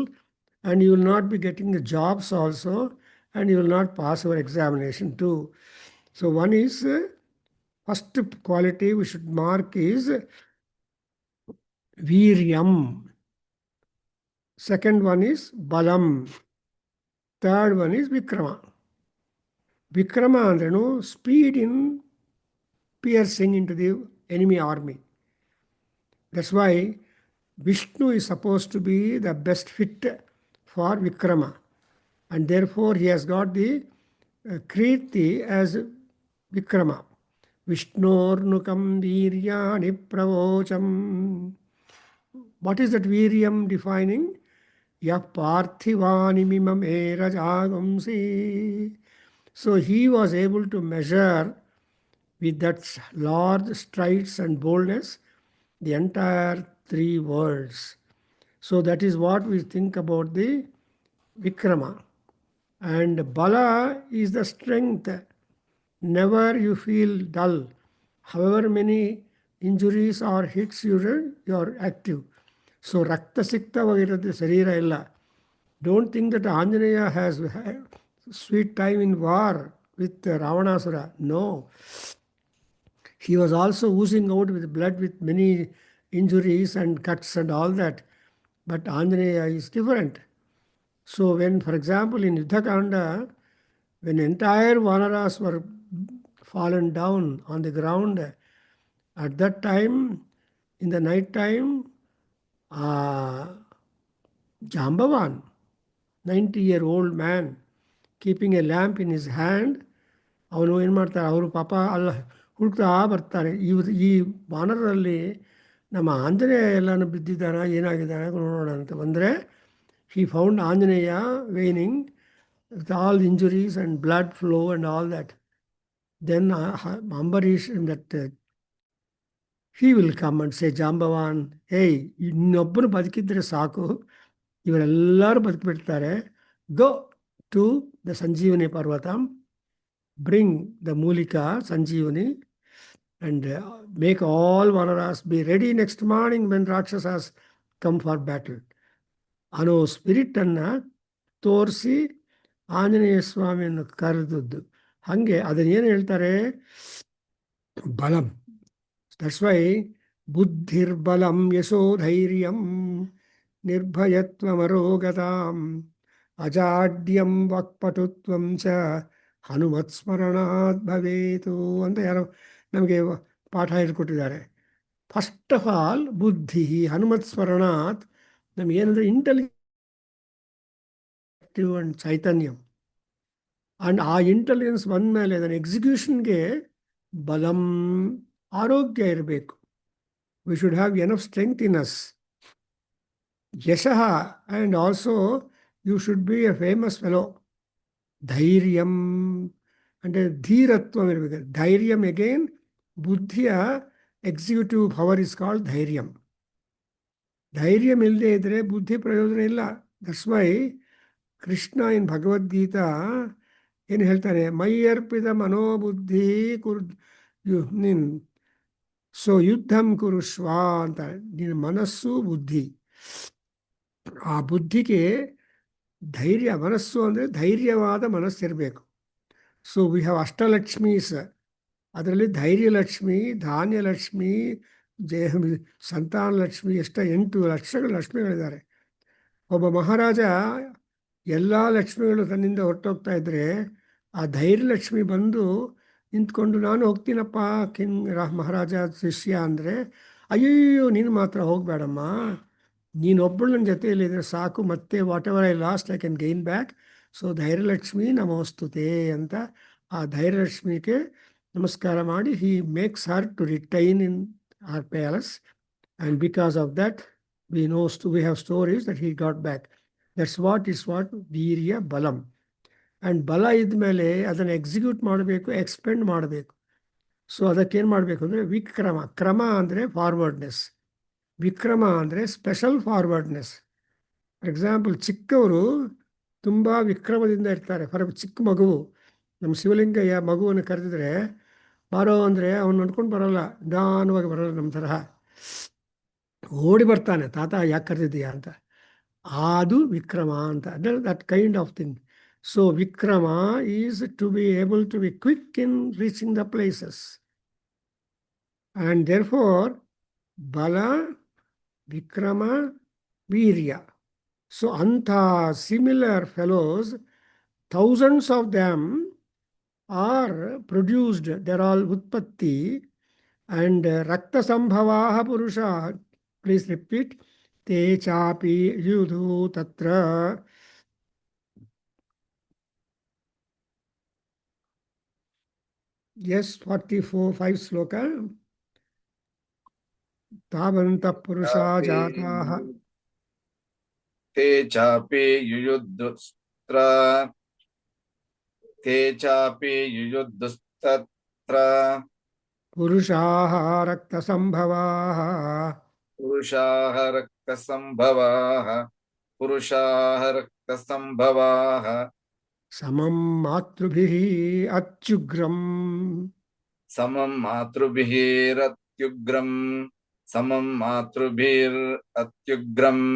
and you will not be getting the jobs also, and you will not pass your examination too. So one is, first quality we should mark is Viryam. Second one is Balam. Third one is Vikrama. Vikrama andrenu speed in piercing into the enemy army. That's why Vishnu is supposed to be the best fit for Vikrama. And therefore he has got the Kriti as Vikrama. Vishnornukam Viryani Pravocham. What is that Viryam defining? Yah Parthivani Mimam Erajagumsi. So he was able to measure with that large strides and boldness the entire three worlds. So that is what we think about the Vikrama. And Bala is the strength. Never you feel dull. However many injuries or hits you are active. So Rakta Sikta Vagiradhi Sarira illa. Don't think that Anjaneya has sweet time in war with Ravanasura. No. He was also oozing out with blood with many injuries and cuts and all that. But Anjaneya is different. So when, for example, in Yuddhakanda, when entire Vanaras were fallen down on the ground, at that time, in the night time, Jambavan, 90-year-old man, keeping a lamp in his hand, ಅವನು ಏನು ಮಾಡ್ತಾರೆ, ಅವರು ಪಾಪ ಅಲ್ಲ ಹುಡುಕ್ತಾ ಬರ್ತಾರೆ. ಈ ವಾನರಲ್ಲಿ ನಮ್ಮ ಆಂಜನೇಯ ಎಲ್ಲಾನು ಬಿದ್ದಿದ್ದಾನ, ಏನಾಗಿದ್ದಾನೆ ನೋಡೋಣ ಅಂತ ಬಂದರೆ, he found Anjaneya waning with all injuries and blood flow and all that. Then Ambarish in that he will come and say, Jambavan, hey, ಇನ್ನೊಬ್ಬರು ಬದುಕಿದ್ರೆ ಸಾಕು, ಇವರೆಲ್ಲರೂ ಬದುಕಿಬಿಡ್ತಾರೆ. ಗೋ ಟು ದ ಸಂಜೀವನಿ ಪರ್ವತ, bring the Mulika Sanjeevani and make all Vanaras be ready next morning when Rakshasas come for battle. ಅನ್ನೋ ಸ್ಪಿರಿಟನ್ನು ತೋರಿಸಿ ಆಂಜನೇಯ ಸ್ವಾಮಿಯನ್ನು ಕರೆದದ್ದು. ಹಾಗೆ ಅದನ್ನೇನು ಹೇಳ್ತಾರೆ, ಬಲಂ. ದಟ್ಸ್ ವೈ ಬುದ್ಧಿರ್ಬಲಂ ಯಶೋಧೈರ್ಯಂ ನಿರ್ಭಯತ್ವಮರೋಗತಾಂ ಅಜಾಡ್ಯಂ ವಾಕ್ಪಟುತ್ವಂ ಚ ಹನುಮತ್ಸ್ಮರಣಾತ್ ಭವೇತು ಅಂತ ಯಾರೋ ನಮಗೆ ಪಾಠ ಹೇಳ್ಕೊಟ್ಟಿದ್ದಾರೆ. ಫಸ್ಟ್ ಆಫ್ ಆಲ್ ಬುದ್ಧಿ, ಹನುಮತ್ಸ್ಮರಣಾತ್ ನಮಗೇನಂದರೆ ಇಂಟೆಲಿಜೆಂಟ್ ಅಂಡ್ ಚೈತನ್ಯಂ. ಆ್ಯಂಡ್ ಆ ಇಂಟೆಲಿಜೆನ್ಸ್ ಬಂದಮೇಲೆ ಅದನ್ನು ಎಕ್ಸಿಕ್ಯೂಷನ್ಗೆ ಬಲಂ, ಆರೋಗ್ಯ ಇರಬೇಕು. We should have enough strength in us. ಯಶಃ, and also you should be a famous fellow. ಧೈರ್ಯಂ ಅಂದರೆ ಧೀರತ್ವ ಇರಬೇಕು. ಧೈರ್ಯಂ ಅಗೇನ್ ಬುದ್ಧಿಯ ಎಕ್ಸಿಕ್ಯೂಟಿವ್ ಪವರ್ ಇಸ್ ಕಾಲ್ಡ್ ಧೈರ್ಯಂ. ಧೈರ್ಯಂ ಇಲ್ಲದೆ ಇದ್ದರೆ ಬುದ್ಧಿ ಪ್ರಯೋಜನ ಇಲ್ಲ. That's why Krishna in Bhagavadgita ಏನು ಹೇಳ್ತಾನೆ, ಮೈ ಅರ್ಪಿತ ಮನೋಬುದ್ಧಿ ಸೊ ಯುದ್ಧಂ ಕುರುಶ್ವ ಅಂತ. ನಿನ್ನ ಮನಸ್ಸು ಬುದ್ಧಿ, ಆ ಬುದ್ಧಿಗೆ ಧೈರ್ಯ, ಮನಸ್ಸು ಅಂದರೆ ಧೈರ್ಯವಾದ ಮನಸ್ಸಿರಬೇಕು. ಸೊ ವಿ ಹ್ಯಾವ್ ಅಷ್ಟಲಕ್ಷ್ಮೀಸ್. ಅದರಲ್ಲಿ ಧೈರ್ಯಲಕ್ಷ್ಮಿ, ಧಾನ್ಯಲಕ್ಷ್ಮಿ, ಸಂತಾನ ಲಕ್ಷ್ಮಿ, 8 ಲಕ್ಷಗಳ ಲಕ್ಷ್ಮಿಗಳಿದ್ದಾರೆ. ಒಬ್ಬ ಮಹಾರಾಜ ಎಲ್ಲ ಲಕ್ಷ್ಮಿಗಳು ತನ್ನಿಂದ ಹೊರಟೋಗ್ತಾ ಇದ್ದರೆ ಆ ಧೈರ್ಯಲಕ್ಷ್ಮಿ ಬಂದು ನಿಂತ್ಕೊಂಡು, ನಾನು ಹೋಗ್ತೀನಪ್ಪ ಮಹಾರಾಜ ಶಿಷ್ಯ ಅಂದರೆ, ಅಯ್ಯಯ್ಯೋ ನೀನು ಮಾತ್ರ ಹೋಗಬೇಡಮ್ಮ, ನೀನೊಬ್ಬಳು ನನ್ನ ಜೊತೆಯಲ್ಲಿದ್ದರೆ ಸಾಕು, ಮತ್ತೆ whatever I lost I can gain back. So Dhairyalakshmi ನಮೋಸ್ತುತೆ ಅಂತ ಆ ಧೈರ್ಯಲಕ್ಷ್ಮಿಗೆ ನಮಸ್ಕಾರ ಮಾಡಿ he makes her to retain in our palace, and because of that we have stories that he got back. That's what urea ಬಲಂ. And ಬಲ ಇದ್ಮೇಲೆ ಅದನ್ನು execute ಮಾಡಬೇಕು, ಎಕ್ಸ್ಪೆಂಡ್ ಮಾಡಬೇಕು. ಸೊ ಅದಕ್ಕೇನು ಮಾಡಬೇಕು ಅಂದರೆ ವಿಕ್ರಮ. ಕ್ರಮ ಅಂದರೆ ಫಾರ್ವರ್ಡ್ನೆಸ್, ವಿಕ್ರಮ ಅಂದರೆ ಸ್ಪೆಷಲ್ ಫಾರ್ವರ್ಡ್ನೆಸ್. ಫಾರ್ ಎಕ್ಸಾಂಪಲ್, ಚಿಕ್ಕವರು ತುಂಬ ವಿಕ್ರಮದಿಂದ ಇರ್ತಾರೆ. ಚಿಕ್ಕ ಮಗುವು, ನಮ್ಮ ಶಿವಲಿಂಗಯ್ಯ ಮಗುವನ್ನು ಕರೆದಿದ್ರೆ ಬಾರೋ ಅಂದರೆ ಅವನು ನಡ್ಕೊಂಡು ಬರೋಲ್ಲ, ನಿಧಾನವಾಗಿ ಬರೋಲ್ಲ, ನಮ್ಮ ತರಹ ಓಡಿ ಬರ್ತಾನೆ, ತಾತ ಯಾಕೆ ಕರೆದಿದ್ದೀಯಾ ಅಂತ. ಅದು ವಿಕ್ರಮ ಅಂತ. That kind of thing. So vikrama is to be able to be quick in reaching the places. And therefore bala, vikrama, virya. So ಅಂಥ similar fellows, thousands of them are produced. They're all utpatti. And rakta sambhavaha purusha, please repeat, te chapi yudhu tatra. Yes, 45 sloka. Tavanta purusha jataha. ते चापि युयुद्धुस्त्र, ते चापि युयुद्धुस्तत्र पुरुषाः रक्तसम्भवाः, पुरुषाः रक्तसम्भवाः, पुरुषाः रक्तसम्भवाः समं मातृभिः अत्युग्रम्, समं मातृभिरत्युग्रम्, समं मातृभिरत्युग्रम्,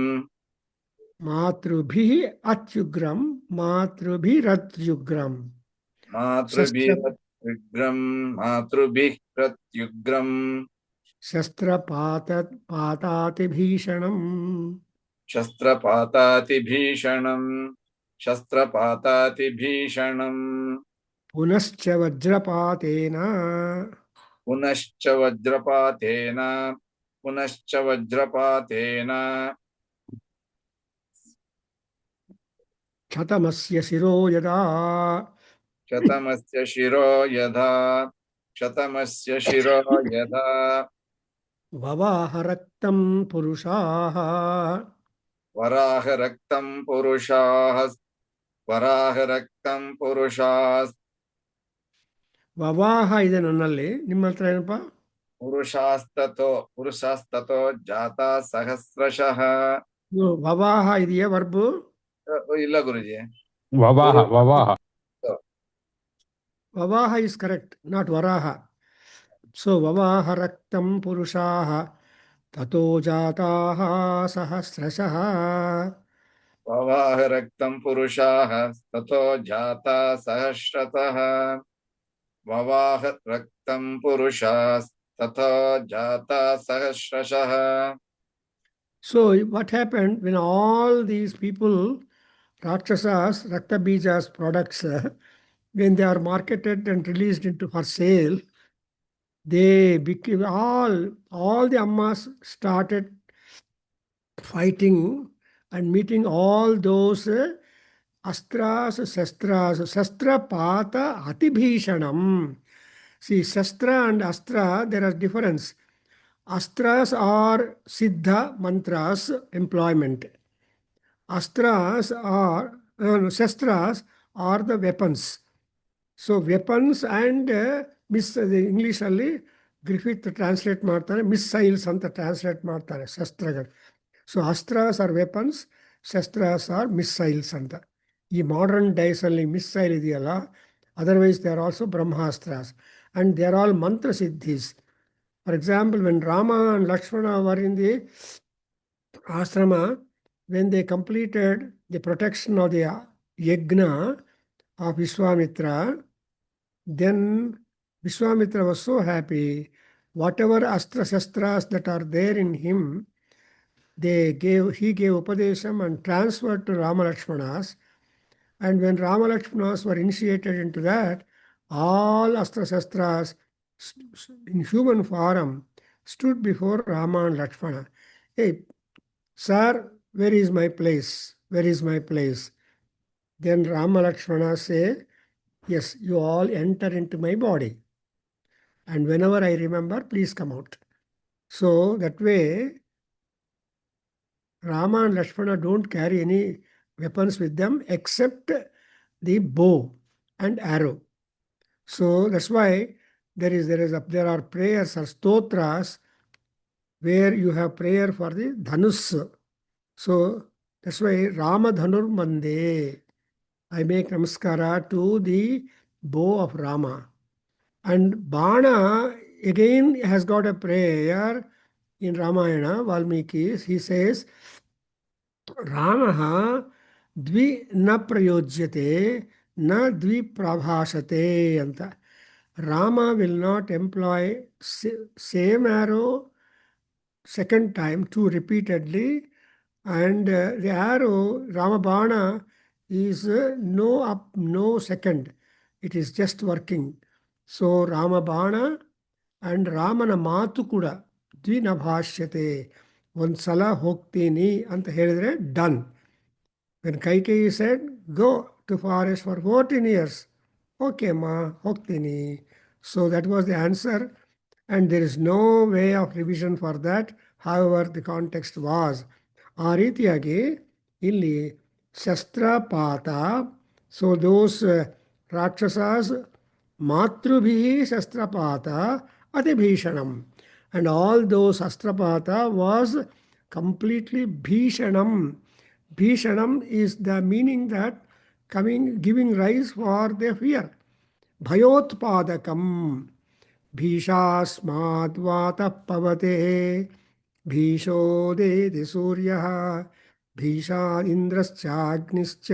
मातृभिः अत्युग्रम्, मातृभिरत्युग्रम्, मातृभिरत्युग्रम्, मातृभिरत्युग्रम्, शस्त्रपातातिभीषणम्, शस्त्रपातातिभीषणम्, शस्त्रपातातिभीषणम् पुनश्च वज्रपातेन पुनश्च वज्रपातेन पुनश्च वज्रपातेन क्षतमस्य शिरो यदा शतमस्य शिरो यथा शतमस्य शिरो यथा ववाह रक्तं पुरुषाः वराहरक्तं पुरुषाः वराहरक्तं पुरुषास् ವವಾಹ ಇದೆ ನನ್ನಲ್ಲಿ, ನಿಮ್ಮ ಹತ್ರ ಏನಪ್ಪ? पुरुषास्ततो जाता सहस्रशः ವವಾಹ ಇದೆಯಾ ವರ್ಬು? ಇಲ್ಲ ಗುರುಜಿ. ವವಾಹ ವವಾಹ ವವಾಹ ಇಸ್ ಕರೆಕ್ಟ್, ನಾಟ್ ವರಾಹ. ಸೊ ವವಾಹ ರಕ್ತಂ ಪುರುಷಾಃ ತಥೋ ಜಾತಾಃ ಸಹಸ್ರಶಃ. ववाह रक्तं पुरुषाः ततो जाता सहस्रतः ववाह रक्तं पुरुषास्ततो जाता सहस्रशः. So what happened when all these people, Rakshasas, Raktabijas products, when they are marketed and released into for sale, they became all the ammas started fighting and meeting all those astras, shastra pata atibhishanam. See, shastra and astra, there are difference. Astras are siddha mantras employment. Astras are shastras are the weapons. So weapons and English ಅಲ್ಲಿ Griffith translate ಮಾಡ್ತಾನೆ, missiles ಅಂತ translate ಮಾಡ್ತಾನೆ ಶಸ್ತ್ರಗಳು. So ಅಸ್ತ್ರಾಸ್ are weapons, ಶಸ್ತ್ರಾಸ್ are missiles ಅಂತ. ಈ modern ಡೇಸಲ್ಲಿ ಮಿಸ್ಸೈಲ್ ಇದೆಯಲ್ಲ, ಅದರ್ವೈಸ್ ದೇ ಆರ್ ಆಲ್ಸೋ ಬ್ರಹ್ಮಾಸ್ತ್ರಾಸ್ ಆ್ಯಂಡ್ ದೇ ಆರ್ ಆಲ್ ಮಂತ್ರ ಸಿದ್ಧೀಸ್. For example, when Rama and Lakshmana were in the ashrama, when they completed the protection of the yagna of Vishwamitra, then Vishwamitra was so happy. Whatever astra shastras that are there in him, he gave upadesham and transferred to Rama Lakshmanas. And when Rama Lakshmanas were initiated into that, all astra shastras in human form stood before Rama and Lakshmana. Hey, sir, where is my place? Where is my place? Then Rama Lakshmana say, yes, you all enter into my body. And whenever I remember, please come out. So that way, Rama and Lakshmana don't carry any weapons with them except the bow and arrow. So that's why there are prayers or stotras where you have prayer for the dhanus. So that's why Rama Dhanur Mande. I make namaskara to the bow of Rama. And Bana again has got a prayer in Ramayana, Valmiki. He says, Ramaha dvi na prayojyate na dvi prabhashate anta. Rama will not employ same arrow second time, two repeatedly, and the arrow Ramabana is no up, no second. It is just working. So Ramabana and Ramana ಮಾತು ಕೂಡ ದ್ವಿನ ಭಾಷ್ಯತೆ. ಒಂದ್ಸಲ ಹೋಗ್ತೀನಿ ಅಂತ ಹೇಳಿದ್ರೆ done. When Kaikeyi said, go to forest for 14 years. Okay, ma, ಹೋಗ್ತೀನಿ. So that was the answer. And there is no way of revision for that, however the context was. ಆ ರೀತಿಯಾಗಿ ಇಲ್ಲಿ ಶಸ್ತ್ರಪಾತ, ಸೊ ದೋಸ್ ರಾಕ್ಷಸಾಸ್ ಮಾತೃಭಿಃ ಶಸ್ತ್ರಪಾತ ಅತಿಭೀಷಣಂ. And all those astrapata was completely bhishanam. Bhishanam is the meaning that giving rise for their fear. Bhayotpadakam. ಭೀಷಾಸ್ಮಾದ್ವಾತಃ ಪವತೆ ಭೀಷೋದೇತಿ ಸೂರ್ಯಃ ಭೀಷಾ ಇಂದ್ರಶ್ಚಾಗ್ನಿಶ್ಚ.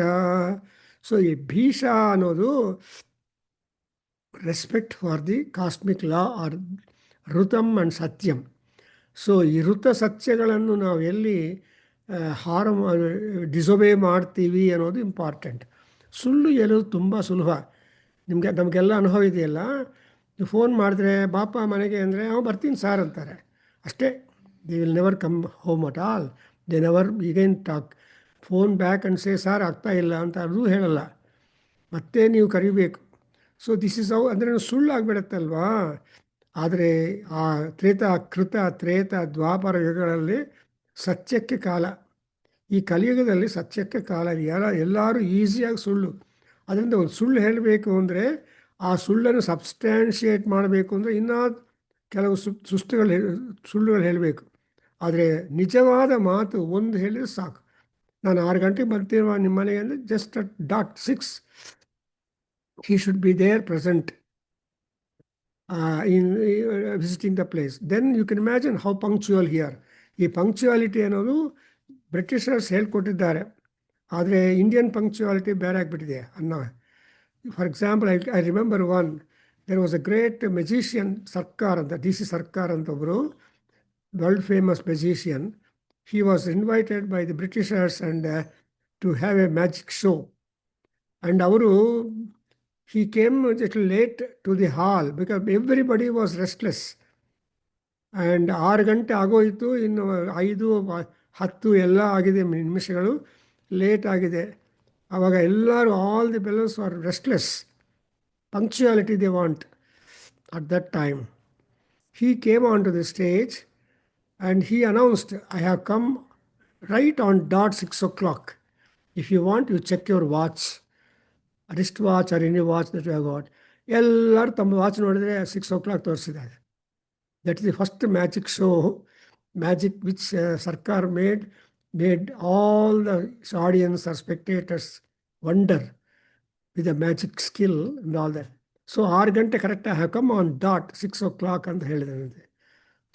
ಸೊ ಈ ಭೀಷ ಅನ್ನೋದು respect for the cosmic law or ಋತಂ ಅಂಡ್ ಸತ್ಯಂ. ಸೊ ಈ ಋತ ಸತ್ಯಗಳನ್ನು ನಾವು ಎಲ್ಲಿ ಹಾರ್ಮ್ ಡಿಸೊಬೇ ಮಾಡ್ತೀವಿ ಅನ್ನೋದು ಇಂಪಾರ್ಟೆಂಟ್. ಸುಳ್ಳು ಹೇಳೋದು ತುಂಬ ಸುಲಭ. ನಮಗೆಲ್ಲ ಅನುಭವ ಇದೆಯಲ್ಲ. ನೀವು ಫೋನ್ ಮಾಡಿದ್ರೆ ಬಾಪ ಮನೆಗೆ ಅಂದರೆ ಬರ್ತೀನಿ ಸಾರ್ ಅಂತಾರೆ ಅಷ್ಟೇ. They will never come home at all. They never again talk phone back and say sir ಆಗ್ತಾ ಇಲ್ಲ ಅಂತ ಅದು ಹೇಳಲ್ಲ, ಮತ್ತೆ ನೀವು ಕರಿಬೇಕು. ಸೊ ದಿಸ್ ಇಸ್ ಹೌ ಅಂದರೆ ಸುಳ್ಳು ಆಗಿಬಿಡುತ್ತಲ್ವಾ. ಆದರೆ ಆ ತ್ರೇತ ದ್ವಾಪರ ಯುಗಗಳಲ್ಲಿ ಸತ್ಯಕ್ಕೆ ಕಾಲ. ಈ ಕಲಿಯುಗದಲ್ಲಿ ಸತ್ಯಕ್ಕೆ ಕಾಲ. ಎಲ್ಲರೂ ಈಸಿಯಾಗಿ ಸುಳ್ಳು. ಅದರಿಂದ ಒಂದು ಸುಳ್ಳು ಹೇಳಬೇಕು ಅಂದರೆ ಆ ಸುಳ್ಳನ್ನು ಸಬ್ಸ್ಟ್ಯಾನ್ಷಿಯೇಟ್ ಮಾಡಬೇಕು ಅಂದರೆ ಇನ್ನೂ ಕೆಲವು ಸುಳ್ಳುಗಳು ಹೇಳಬೇಕು. ಆದರೆ ನಿಜವಾದ ಮಾತು ಒಂದು ಹೇಳಿದ್ರೆ ಸಾಕು. ನಾನು 6 ಗಂಟೆಗೆ ಬರ್ತಿರುವ ನಿಮ್ಮ ಮನೆಗೆ ಅಂದರೆ just at .6 he should be there present in visiting the place. Then you can imagine how punctual here. ಈ ಪಂಕ್ಚುಯಾಲಿಟಿ ಅನ್ನೋದು ಬ್ರಿಟಿಷರ್ಸ್ ಹೇಳ್ಕೊಟ್ಟಿದ್ದಾರೆ, ಆದರೆ ಇಂಡಿಯನ್ ಪಂಕ್ಚುಯಾಲಿಟಿ ಬೇರೆ ಆಗಿಬಿಟ್ಟಿದೆ ಅನ್ನೋ. For example, I remember one, there was a great magician Sarkar ಅಂತ, DC Sarkar ಅಂತ ಒಬ್ಬರು world famous magician. He was invited by the Britishers and to have a magic show. And he came a little late to the hall because everybody was restless. And 6 ಗಂಟೆ ಆಗೋಯಿತು, ಇನ್ನು 5-10 ಎಲ್ಲ ಆಗಿದೆ ನಿಮಿಷಗಳು late ಆಗಿದೆ. ಆವಾಗ ಎಲ್ಲರೂ all the bellers are restless. Punctuality they want at that time. He came onto the stage and he announced, I have come right on .6 o'clock. If you want, you check your watch, wrist watch or any watch that you have got. ಎಲ್ಲರೂ ತಮ್ಮ watch ನೋಡಿದರೆ 6 o'clock ತೋರಿಸಿದ್ದಾರೆ. That is the first magic show, magic which Sarkar made all the audience or spectators wonder with the magic skill and all that. So 6 ಗಂಟೆ correct I have come on .6 o'clock ಅಂತ ಹೇಳಿದಂತೆ.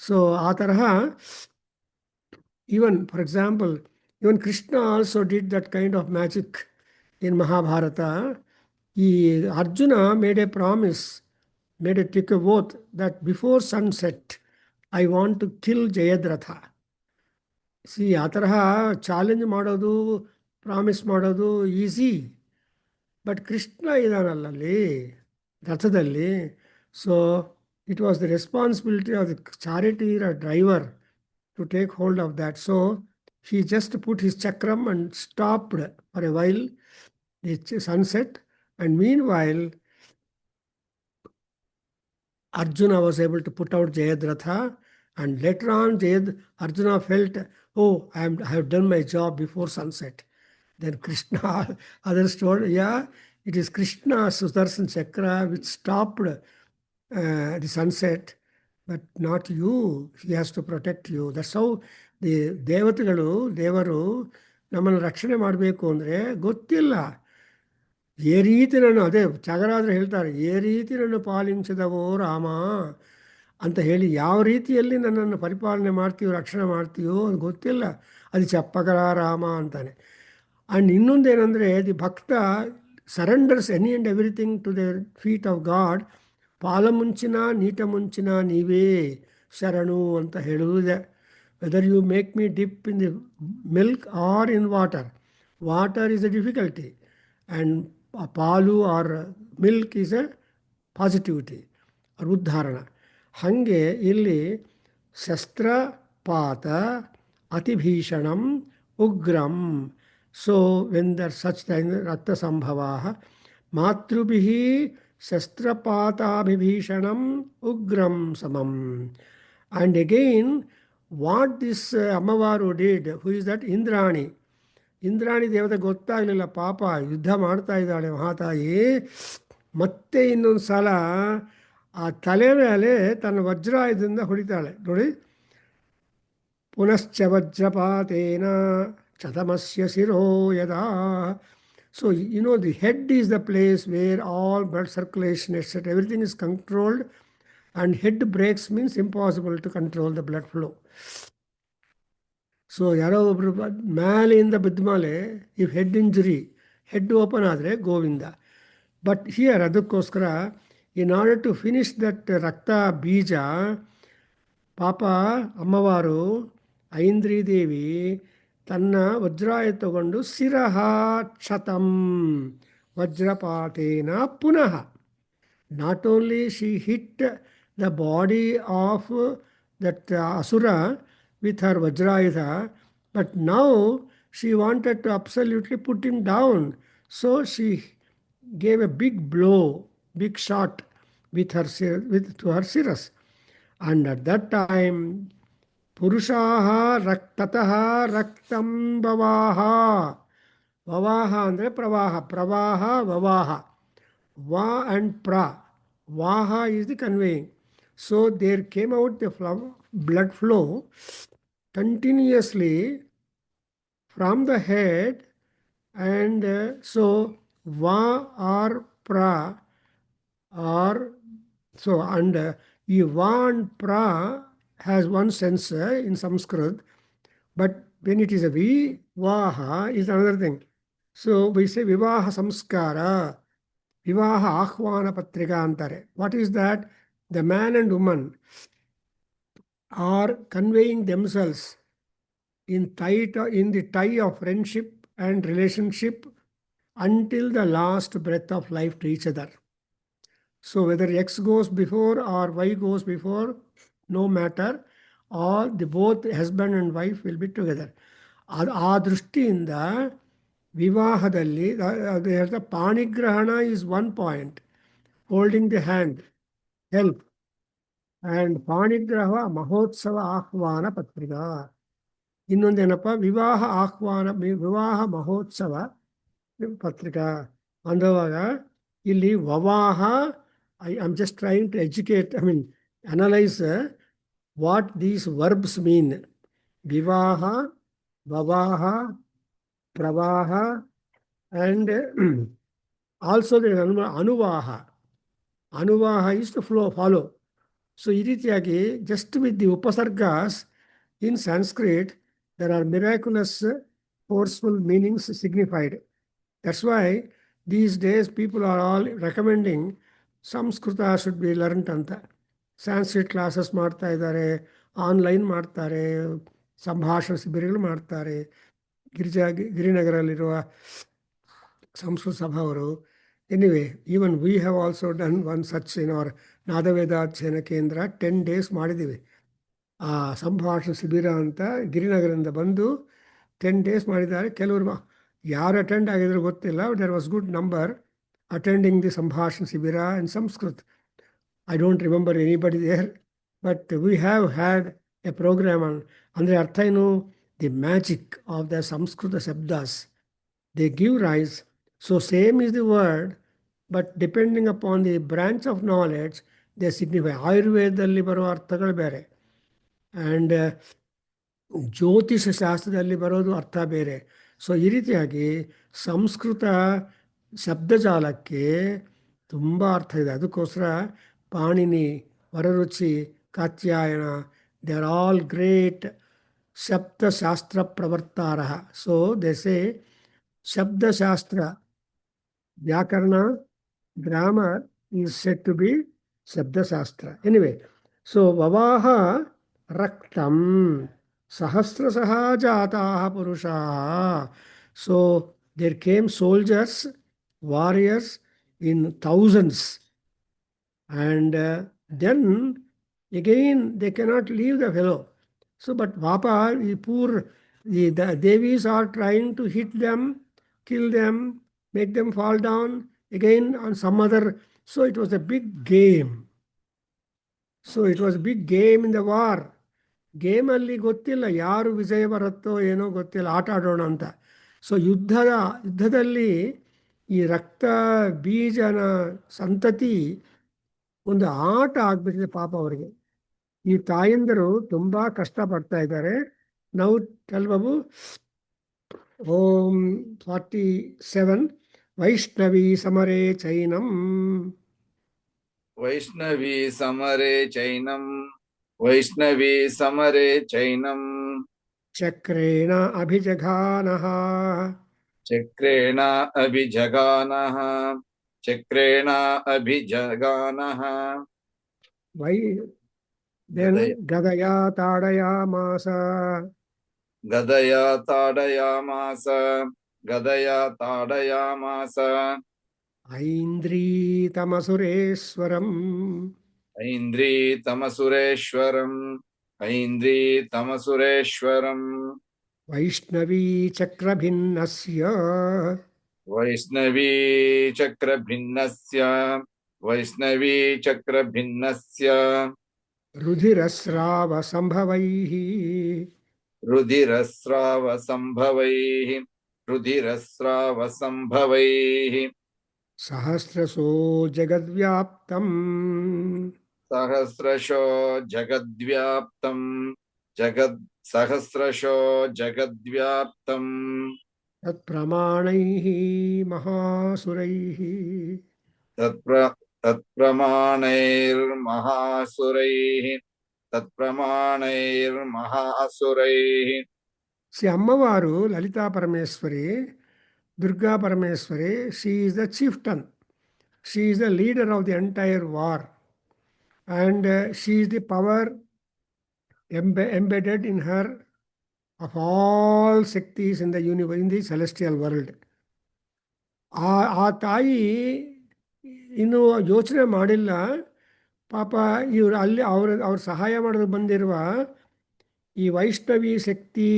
So ಆ ತರಹ even, for example, even Krishna also did that kind of magic in Mahabharata. Arjuna made a promise, took a oath that before sunset, I want to kill Jayadratha. See, ಆ ತರಹ challenge ಮಾಡೋದು, promise ಮಾಡೋದು easy. But Krishna ಇದಾನಲ್ಲಲ್ಲಿ ರಥದಲ್ಲಿ. So it was the responsibility of the charioteer or driver to take hold of that. So he just put his chakram and stopped for a while the sunset. And meanwhile, Arjuna was able to put out Jayadratha. And later on, Arjuna felt, oh, I have done my job before sunset. Then Krishna, others told, yeah, it is Krishna's Sudarshan Chakra which stopped the sunset, but not you. He has to protect you. That's how the ದೇವರು ನಮ್ಮನ್ನು ರಕ್ಷಣೆ ಮಾಡಬೇಕು ಅಂದರೆ ಗೊತ್ತಿಲ್ಲ. ಏ ರೀತಿ ಅದೇ ತ್ಯಾಗರಾಜರು ಹೇಳ್ತಾರೆ, ಏ ರೀತಿ ನನ್ನ ಪಾಲಿಂಚದವೋ ರಾಮ ಅಂತ ಹೇಳಿ, ಯಾವ ರೀತಿಯಲ್ಲಿ ನನ್ನನ್ನು ಪರಿಪಾಲನೆ ಮಾಡ್ತೀವೋ, ರಕ್ಷಣೆ ಮಾಡ್ತೀವೋ ಅದು ಗೊತ್ತಿಲ್ಲ. ಅದು ಚಪ್ಪಕರ ರಾಮ ಅಂತಾನೆ. ಆ್ಯಂಡ್ ಇನ್ನೊಂದೇನೆಂದರೆ, ದಿ ಭಕ್ತ surrenders any and everything to the feet of God. ಪಾಲ ಮುಂಚಿನ ನೀಟ ಮುಂಚಿನ ನೀವೇ ಶರಣು ಅಂತ ಹೇಳುವುದೇ. Whether you make me dip in the milk or in water. Water is a difficulty and ಪಾಲು or milk is a positivity or ಉದ್ಧಾರಣ. ಹಾಗೆ ಇಲ್ಲಿ ಶಸ್ತ್ರಪಾತ ಅತಿಭೀಷಣಂ ಉಗ್ರಂ. ಸೊ ವೆನ್ ದರ್ ಸಚ್ ರಕ್ತ ಸಂಭವಾ ಮಾತೃಭಿಃ ಶಸ್ತ್ರಪಾತಾಭಿಭೀಷಣಂ Ugramm ಸಮಂ. And again, what this Ammavaru did, who is that? Indrani. Indrani ದೇವತೆ ಗೊತ್ತಾಗಲಿಲ್ಲ, ಪಾಪ ಯುದ್ಧ ಮಾಡ್ತಾ ಇದ್ದಾಳೆ ಮಹಾತಾಯಿ. ಮತ್ತೆ ಇನ್ನೊಂದು ಸಲ ಆ ತಲೆ ಮೇಲೆ ತನ್ನ ವಜ್ರಾಯುಧದಿಂದ ಹೊಡಿತಾಳೆ ನೋಡಿ. ಪುನಶ್ಚ ವಜ್ರಪಾತೇನ ಚತಮಸ್ಯ ಶಿರೋ ಯದಾ. So, the head is the place where all blood circulation, etc., everything is controlled. And head breaks means impossible to control the blood flow. So ಯಾರೋ ಒಬ್ಬರು ಮೇಲೆಯಿಂದ ಬಿದ್ದ ಮೇಲೆ if head injury, head open ಆದರೆ ಗೋವಿಂದ. ಬಟ್ ಹಿಯರ್ ಅದಕ್ಕೋಸ್ಕರ in order to finish that Rakta Bija, ಪಾಪ ಅಮ್ಮವಾರು ಐಂದ್ರಿ ದೇವಿ ತನ್ನ ವಜ್ರಾಯ ತಗೊಂಡು ಶಿರಃ ಕ್ಷತಂ ವಜ್ರಪಾತೇನ ಪುನಃ. Not only she hit the body of that asura with her vajrayudha, but now she wanted to absolutely put him down. So she gave a big blow, big shot with her to her siras. And at that time, purushaha tataha raktam vavaha. Vavaha andre pravaha. Pravaha, vavaha. Va and pra. Vaha is the conveying. So there came out the blood flow continuously from the head, and so va or pra or so, and va and pra has one sense in Sanskrit, but when it is a vivaha is another thing. So we say vivaha samskara. Vivaha Ahvana Patrika antare. What is that? The man and woman are conveying themselves in the tie of friendship and relationship until the last breath of life to each other. So whether X goes before or Y goes before, no matter, all the both husband and wife will be together. ಆ ದೃಷ್ಟಿಯಿಂದ ವಿವಾಹದಲ್ಲಿ the panigrahana is one point, holding the hand, help, and ಪಾಣಿಗ್ರಹ ಮಹೋತ್ಸವ ಆಹ್ವಾನ ಪತ್ರಿಕಾ. ಇನ್ನೊಂದೇನಪ್ಪ, ವಿವಾಹ ಆಹ್ವಾನ ವಿವಾಹ ಮಹೋತ್ಸವ ಪತ್ರಿಕಾ ಅಂದವಾಗ ಇಲ್ಲಿ ವವಾಹ, I am just trying to educate, analyse what these verbs mean. ವಿವಾಹ, ವವಾಹ, ಪ್ರವಾಹ, and also there is anuvaha. Anuvaha is to follow. So ಈ ರೀತಿಯಾಗಿ just with the upasargas in Sanskrit there are miraculous forceful meanings signified. That's why these days people are all recommending Samskrita should be learned ಅಂತ. Sanskrit classes ಮಾಡ್ತಾ ಇದ್ದಾರೆ, online ಮಾಡ್ತಾರೆ, ಸಂಭಾಷಣ ಶಿಬಿರಗಳು ಮಾಡ್ತಾರೆ. ಗಿರಿನಗರಲ್ಲಿರುವ Sanskrit ಸಭಾವರು. Anyway, even we have also done one such in our ನಾದವೇದ ಅಧ್ಯಯನ ಕೇಂದ್ರ 10 days ಮಾಡಿದ್ದೀವಿ. ಆ ಸಂಭಾಷಣ ಶಿಬಿರ ಅಂತ ಗಿರಿನಗರದಿಂದ ಬಂದು 10 days ಮಾಡಿದ್ದಾರೆ. ಕೆಲವರು ಯಾರು ಅಟೆಂಡ್ ಆಗಿದ್ರು ಗೊತ್ತಿಲ್ಲ. There was good number attending the ಸಂಭಾಷಣ ಶಿಬಿರ in Sanskrit. I don't remember anybody there, but we have had a program on, ಅಂದರೆ ಅರ್ಥ ಏನು, the magic of the Sanskrit ಶಬ್ದಾಸ್, they give rise. So same is the word, but depending upon the branch of knowledge, they signify. ಆಯುರ್ವೇದದಲ್ಲಿ ಬರುವ ಅರ್ಥಗಳು ಬೇರೆ, and ಜ್ಯೋತಿಷ ಶಾಸ್ತ್ರದಲ್ಲಿ ಬರೋದು ಅರ್ಥ ಬೇರೆ. ಸೊ ಈ ರೀತಿಯಾಗಿ ಸಂಸ್ಕೃತ ಶಬ್ದಜಾಲಕ್ಕೆ ತುಂಬ ಅರ್ಥ ಇದೆ. ಅದಕ್ಕೋಸ್ಕರ Panini, Vararuchi, Katyayana, they are all great ಶಬ್ದಶಾಸ್ತ್ರ ಪ್ರವರ್ತಾರ. ಸೊ ದೇ ಸೇ ಶಬ್ದಶಾಸ್ತ್ರ, ವ್ಯಾಕರಣ, grammar is said to be Shabdashastra. Anyway, so Vavaha Raktam Sahasrasaha Jataha Purushaha. So there came soldiers, warriors in thousands, and then again they cannot leave the fellow. So but Papa, the Devis are trying to hit them, kill them, make them fall down again on some other. So it was a big game. So it was a big game in the war. ಗೇಮಲ್ಲಿ ಗೊತ್ತಿಲ್ಲ ಯಾರು ವಿಜಯ ಬರುತ್ತೋ ಏನೋ ಗೊತ್ತಿಲ್ಲ, ಆಟ ಆಡೋಣ ಅಂತ. So ಯುದ್ಧದಲ್ಲಿ ಈ ರಕ್ತ ಬೀಜನ ಸಂತತಿ ಒಂದು ಆಟ ಆಗ್ಬಿಟ್ಟಿದೆ ಪಾಪ ಅವರಿಗೆ. ಈ ತಾಯಂದರು ತುಂಬ ಕಷ್ಟಪಡ್ತಾ ಇದ್ದಾರೆ. ನಾವು ಬಾಬು ಓಂ 47 ವೈಷ್ಣವಿ ಸಮರೇ ಚೈನಂ. ವೈಷ್ಣವಿ ಸಮರೇ ಚೈನಂ, ವೈಷ್ಣವಿ ಸಮರೇ ಚೈನಂ. ಚಕ್ರೇಣ ಅಭಿಜಘಾನಃ, ಚಕ್ರೇಣ ಅಭಿಜಗಾನಃ, ಚಕ್ರೇಣ ಅಭಿಜಗಾನಃ. ಗದಯಾ ತಾಡಯಾಮಾಸ. गदया ताडयामास गदया ताडयामास ऐन्द्रीतमसुरेश्वरम् ऐन्द्रीतमसुरेश्वरम् ऐन्द्रीतमसुरेश्वरम् वैष्णवीचक्रभिन्नस्य वैष्णवी चक्रभिन्नस्य वैष्णवी चक्रभिन्नस्य रुधिरस्रावसम्भवैः रुधिरस्रावसम्भवैः रुधिरस्रावसम्भवैः सहस्रशो जगद्व्याप्तम् सहस्रशो जगद्व्याप्तम् सहस्रशो जगद्व्याप्तम् तत्प्रमाणैः महासुरैः तत्प्रमाणैर्महासुरैः तत्प्रमाणैर्महासुरैः అమ్మవారు Lalita Parameshwari Durga Parameshwari she is the chieftain. She is the leader of the entire war, and she is the power embedded in her of all Shaktis in the universe, in the celestial world. ಆ ತಾಯಿ ಇನ್ನೂ ಯೋಚನೆ ಮಾಡಿಲ್ಲ, ಪಾಪ ಇವರು ಅಲ್ಲಿ ಅವ್ರ ಸಹಾಯ ಮಾಡಲು ಬಂದಿರುವ ಈ ವೈಷ್ಣವಿ ಶಕ್ತಿ,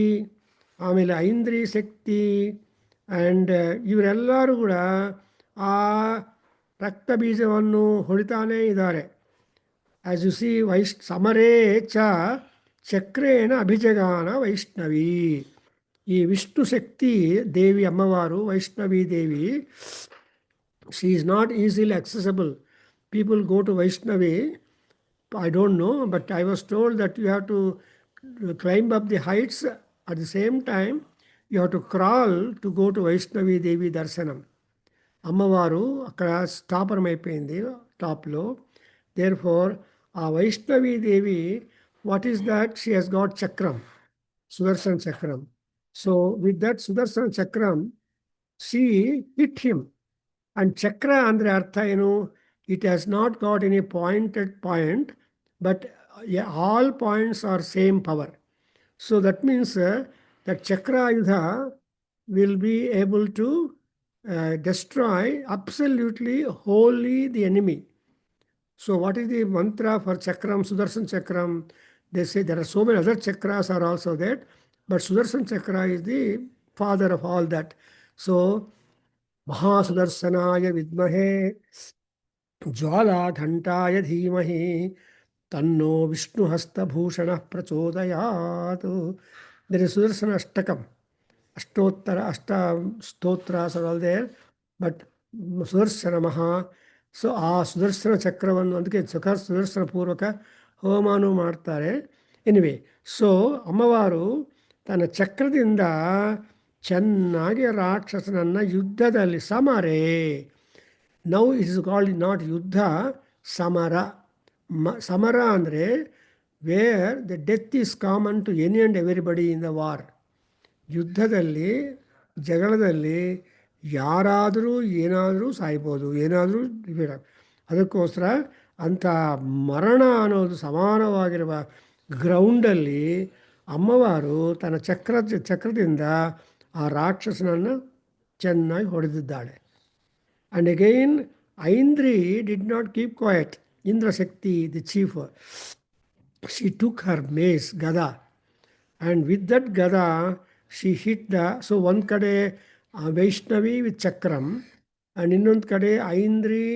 ಆಮೇಲೆ ಐಂದ್ರಿ ಶಕ್ತಿ, ಆ್ಯಂಡ್ ಇವರೆಲ್ಲರೂ ಕೂಡ ಆ ರಕ್ತ ಬೀಜವನ್ನು ಹೊಡಿತಾನೇ ಇದ್ದಾರೆ. ಆ್ಯಸ್ ಯು ಸಿ ಸಮರೇ ಚ ಚಕ್ರೇಣ ಅಭಿಜಗಾನ ವೈಷ್ಣವಿ. ಈ ವಿಷ್ಣು ಶಕ್ತಿ Devi Ammavaru Vaishnavi Devi, she is not easily accessible. People go to Vaishnavi, I don't know, but I was told that you have to climb up the heights. At the same time, you have to crawl to go to Vaishnavi Devi Darshanam. అమ్మవారు అక్కడ స్థాపనం అయిపోయింది టాప్లో. Therefore ఆ Vaishnavi Devi, what is that? She has got చక్రం, సుదర్శన చక్రం. So with that సుదర్శన చక్రం she hit him. And చక్ర ಅಂದರೆ ಅರ್ಥ ಏನು? It has not got any pointed point, but all points are same power. So that means that Chakra Ayudha will be able to destroy absolutely wholly the enemy. So what is the mantra for Chakram, Sudarshan Chakram? They say there are so many other chakras are also there, but Sudarshan Chakra is the father of all that. So Mahasudarsanaya Vidmahe Jwaladhantaya Dhimahi ತನ್ನೋ ವಿಷ್ಣು ಹಸ್ತಭೂಷಣ ಪ್ರಚೋದಯಾತ್. There is Sudarshana ಅಷ್ಟಕಂ, ಅಷ್ಟ ಸ್ತೋತ್ರಾಸ್ are all there, but Sudarshana ಮಹಾ. So ಆ ಸುದರ್ಶನ ಚಕ್ರವನ್ನು ಅದಕ್ಕೆ ಸುದರ್ಶನ ಪೂರ್ವಕ ಹೋಮಾನು ಮಾಡ್ತಾರೆ. ಎನಿವೆ, ಸೊ ಅಮ್ಮವಾರು ತನ್ನ ಚಕ್ರದಿಂದ ಚೆನ್ನಾಗಿ ರಾಕ್ಷಸನನ್ನು ಯುದ್ಧದಲ್ಲಿ ಸಮರೇ, now it is called not ಯುದ್ಧ, ಸಮರ. ಸಮರ ಅಂದರೆ where the death is common to any and everybody in the war. ಯುದ್ಧದಲ್ಲಿ, ಜಗಳದಲ್ಲಿ ಯಾರಾದರೂ ಏನಾದರೂ ಸಾಯ್ಬೋದು, ಏನಾದರೂ ಅದಕ್ಕೋಸ್ಕರ ಅಂಥ ಮರಣ ಅನ್ನೋದು ಸಮಾನವಾಗಿರುವ ಗ್ರೌಂಡಲ್ಲಿ ಅಮ್ಮವಾರು ತನ್ನ ಚಕ್ರದಿಂದ ಆ ರಾಕ್ಷಸನನ್ನು ಚೆನ್ನಾಗಿ ಹೊಡೆದಿದ್ದಾಳೆ. And again Aindri did not keep quiet. Indra Shakti, the chief, she took her mace, Gada, and with that Gada, she hit the, so one kade Vaishnavi with Chakram, and innond kade Aindri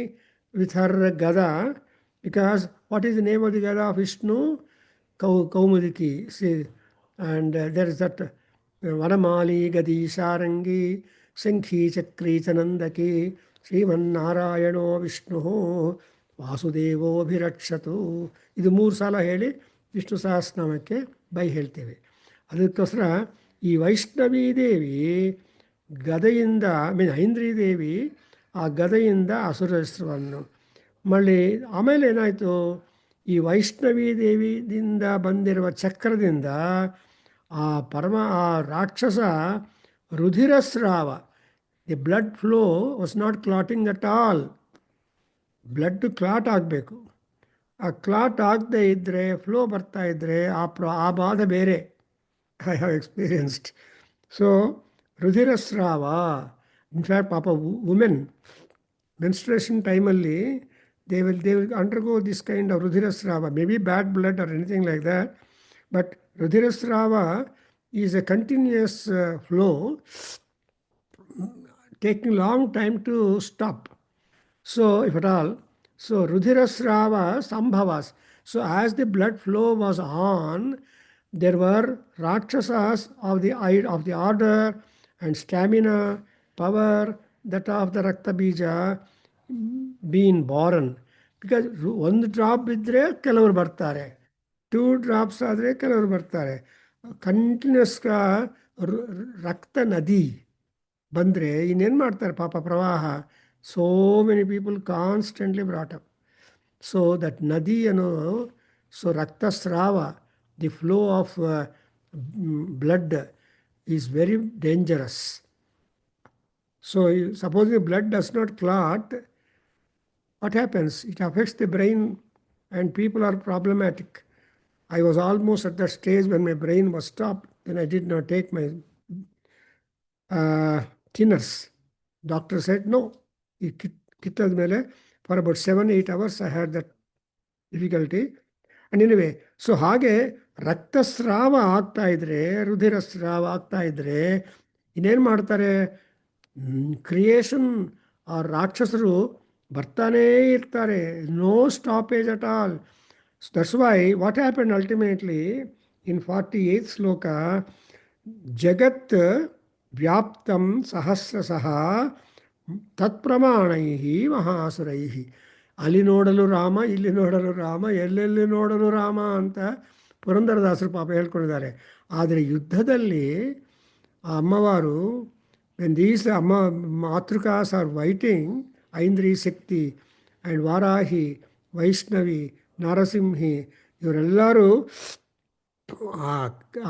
with her Gada, because what is the name of the Gada of Vishnu? Kaumudiki. See, and there is that Vanamali Gadi Sarangi Sankhi Chakri Chanandaki Sriman Vishnu ವಾಸುದೇವೋಭಿರಕ್ಷತು. ಇದು 3 ಸಲ ಹೇಳಿ Vishnu ಸಹಸ್ರನಾಮಕ್ಕೆ by ಹೇಳ್ತೇವೆ. ಅದಕ್ಕೋಸ್ಕರ ಈ ವೈಷ್ಣವಿ ದೇವಿ ಗದೆಯಿಂದ, ಐಂದ್ರಿ ದೇವಿ ಆ ಗದೆಯಿಂದ ಅಸುರವನ್ನು ಮళ్ళీ ಆಮೇಲೆ ಏನಾಯಿತು, ಈ ವೈಷ್ಣವಿ ದೇವಿಯಿಂದ ಬಂದಿರುವ ಚಕ್ರದಿಂದ ಆ ರಾಕ್ಷಸ ರುಧಿರಸ್ರಾವ, the blood flow was not clotting at all. Blood clot ಆಗಬೇಕು. ಆ ಕ್ಲಾಟ್ ಆಗದೆ ಇದ್ದರೆ, ಫ್ಲೋ ಬರ್ತಾ ಇದ್ದರೆ ಆ ಬಾಧೆ ಬೇರೆ. I have experienced. So, Rudirasrava, in fact, Papa, women, menstruation time only, they will undergo this kind of Rudirasrava, maybe bad blood or anything like that. But Rudirasrava is a continuous flow, taking long time to stop. So, if at all, so Rudirasrava Sambhavas. So, as the blood flow was on, there were Rakshasas of the order and stamina, power, that of the Rakta Bija being born. Because ಒಂದು drop ಬಿದ್ದರೆ ಕೆಲವರು ಬರ್ತಾರೆ, 2 drops ಆದರೆ ಕೆಲವರು ಬರ್ತಾರೆ. Continuous ರಕ್ತ ನದಿ ಬಂದರೆ ಇನ್ನೇನು ಮಾಡ್ತಾರೆ ಪಾಪ ಪ್ರವಾಹ. So many people constantly brought up. So that ನದಿ ಅನ್ನೋ, ಸೊ ರಕ್ತಸ್ರಾವ, the flow of blood is very dangerous. So suppose the blood does not clot, what happens? It affects the brain and people are problematic. I was almost at that stage when my brain was stopped. Then I did not take my thinners. Doctor said, no. Kittad mele, for about 7-8 hours I had that difficulty. And anyway, so ಹಾಗೆ ರಕ್ತಸ್ರಾವ ಆಗ್ತಾ ಇದ್ರೆ, ರುಧಿರ ಸ್ರಾವ ಆಗ್ತಾ ಇದ್ರೆ ಇನ್ನೇನು ಮಾಡ್ತಾರೆ? Creation ಆ ರಾಕ್ಷಸರು ಬರ್ತಾನೇ ಇರ್ತಾರೆ. No stoppage at all. That's why what happen ultimately in 48th shloka, ಜಗತ್ ವ್ಯಾಪ್ತಂ ಸಹಸ್ರಶಃ ತತ್ಪ್ರಮಾಣೈ ಮಹಾಸುರೈ. ಅಲ್ಲಿ ನೋಡಲು ರಾಮ, ಇಲ್ಲಿ ನೋಡಲು ರಾಮ, ಎಲ್ಲೆಲ್ಲಿ ನೋಡಲು ರಾಮ ಅಂತ ಪುರಂದರದಾಸರು ಪಾಪ ಹೇಳ್ಕೊಂಡಿದ್ದಾರೆ. ಆದರೆ ಯುದ್ಧದಲ್ಲಿ ಆ ಅಮ್ಮವಾರು, when these ಮಾತೃಕಾಸ್ ಆರ್ ವೈಟಿಂಗ್, ಐಂದ್ರಿ ಶಕ್ತಿ ಆ್ಯಂಡ್ ವಾರಾಹಿ, ವೈಷ್ಣವಿ, ನಾರಸಿಂಹಿ, ಇವರೆಲ್ಲರೂ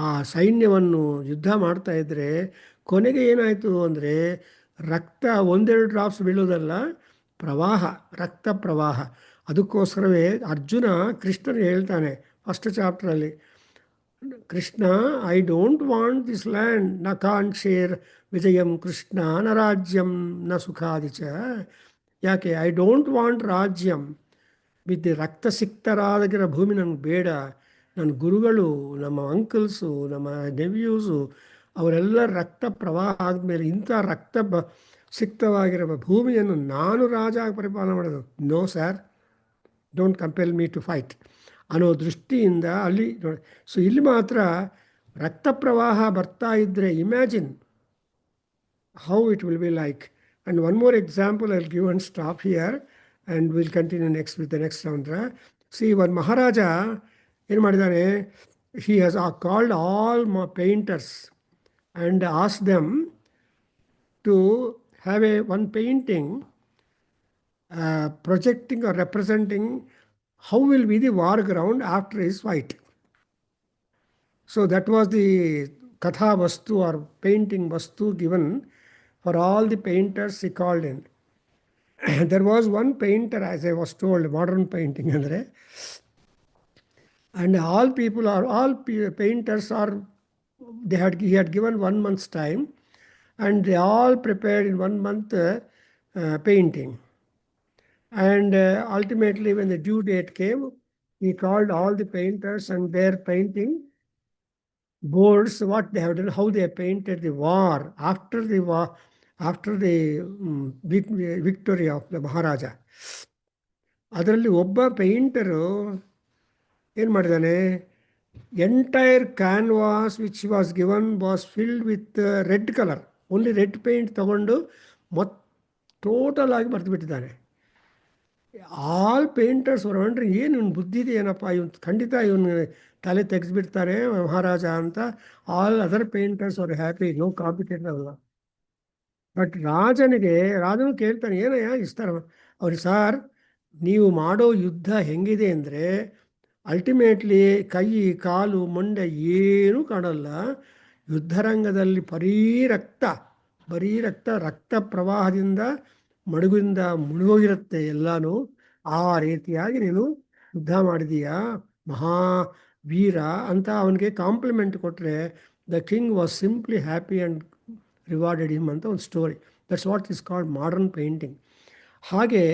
ಆ ಸೈನ್ಯವನ್ನು ಯುದ್ಧ ಮಾಡ್ತಾ ಇದ್ದರೆ ಕೊನೆಗೆ ಏನಾಯಿತು ಅಂದರೆ ರಕ್ತ ಒಂದೆರಡು ಡ್ರಾಪ್ಸ್ ಬೀಳೋದಲ್ಲ, ಪ್ರವಾಹ, ರಕ್ತ ಪ್ರವಾಹ. ಅದಕ್ಕೋಸ್ಕರವೇ ಅರ್ಜುನ ಕೃಷ್ಣನಿಗೆ ಹೇಳ್ತಾನೆ ಫಸ್ಟ್ ಚಾಪ್ಟ್ರಲ್ಲಿ, Krishna, I don't want this land, ನ ಕಾಂಕ್ಷೇರ್ ವಿಜಯಂ ಕೃಷ್ಣ ನ ರಾಜ್ಯಂ ನ ಸುಖಾದಿಚ. ಯಾಕೆ? ಐ ಡೋಂಟ್ ವಾಂಟ್ ರಾಜ್ಯಂ. ವಿದ್ ರಕ್ತಸಿಕ್ತರಾಗಿರೋ ಭೂಮಿ ನನಗೆ ಬೇಡ. ನನ್ನ ಗುರುಗಳು, ನಮ್ಮ ಅಂಕಲ್ಸು, ನಮ್ಮ ನೆವ್ಯೂಸು ಅವರೆಲ್ಲ ರಕ್ತ ಪ್ರವಾಹ ಆದಮೇಲೆ ಇಂಥ ಸಿಕ್ತವಾಗಿರುವ ಭೂಮಿಯನ್ನು ನಾನು ರಾಜ ಪರಿಪಾಲನೆ ಮಾಡೋದು, no sir, don't compel me to fight ಅನ್ನೋ ದೃಷ್ಟಿಯಿಂದ ಅಲ್ಲಿ ನೋಡಿ. ಸೊ ಇಲ್ಲಿ ಮಾತ್ರ ರಕ್ತ ಪ್ರವಾಹ ಬರ್ತಾ ಇದ್ದರೆ imagine how it will be like. And one more example I'll give and stop here and we'll continue next with the next round. See, one Maharaja, ಏನು ಮಾಡಿದ್ದಾನೆ, he has called all painters and asked them to have one painting projecting or representing how will be the war ground after his fight. So that was the Katha Vastu or painting Vastu given for all the painters he called in. There was one painter, as I was told, modern painting, and all painters are, he had given 1 month's time, and they all prepared in 1 month painting. And ultimately, when the due date came, he called all the painters and their painting boards, what they have done, how they have painted the war, after the war, after the victory of the Maharaja. ಅದರಲ್ಲಿ ಒಬ್ಬ painter ಏನು ಮಾಡಿದ್ದಾನೆ, entire canvas which was given was filled with red colour, only red paint ತಗೊಂಡು total ಆಗಿ ಬರೆದುಬಿಟ್ಟಿದ್ದಾನೆ. All painters ಅವರು ಅಂದರೆ ಏನು ಇವನು ಬುದ್ಧಿ ಇದೆ ಏನಪ್ಪ, ಇವನು ಖಂಡಿತ ಇವನು ತಲೆ ತೆಗೆಸ್ಬಿಡ್ತಾರೆ ಮಹಾರಾಜ ಅಂತ. ಆಲ್ ಅದರ್ ಪೇಂಟರ್ಸ್ ಅವರು ಹ್ಯಾಪಿ, ನೋ ಕಾಂಪಿಟೇಟರ್ ಅಲ್ಲ. ಬಟ್ ರಾಜನು ಕೇಳ್ತಾನೆ, ಏನಯ್ಯ ಇಸ್ತಾರ ಅವ್ರಿಗೆ, ಸಾರ್ ನೀವು ಮಾಡೋ ಯುದ್ಧ ಹೆಂಗಿದೆ ಅಂದರೆ ಅಲ್ಟಿಮೇಟ್ಲಿ ಕೈ ಕಾಲು ಮಂಡೆ ಏನೂ ಕಾಣಲ್ಲ, ಯುದ್ಧರಂಗದಲ್ಲಿ ಬರೀ ರಕ್ತ ಪ್ರವಾಹದಿಂದ ಮಡುಗಿಂದ ಮುಳುಗೋಗಿರುತ್ತೆ ಎಲ್ಲನೂ. ಆ ರೀತಿಯಾಗಿ ನೀನು ಯುದ್ಧ ಮಾಡಿದೀಯಾ ಮಹಾವೀರ ಅಂತ ಅವನಿಗೆ ಕಾಂಪ್ಲಿಮೆಂಟ್ ಕೊಟ್ಟರೆ the king was simply happy and rewarded him ಅಂತ ಒಂದು story. That's what is called modern painting. ಹಾಗೆ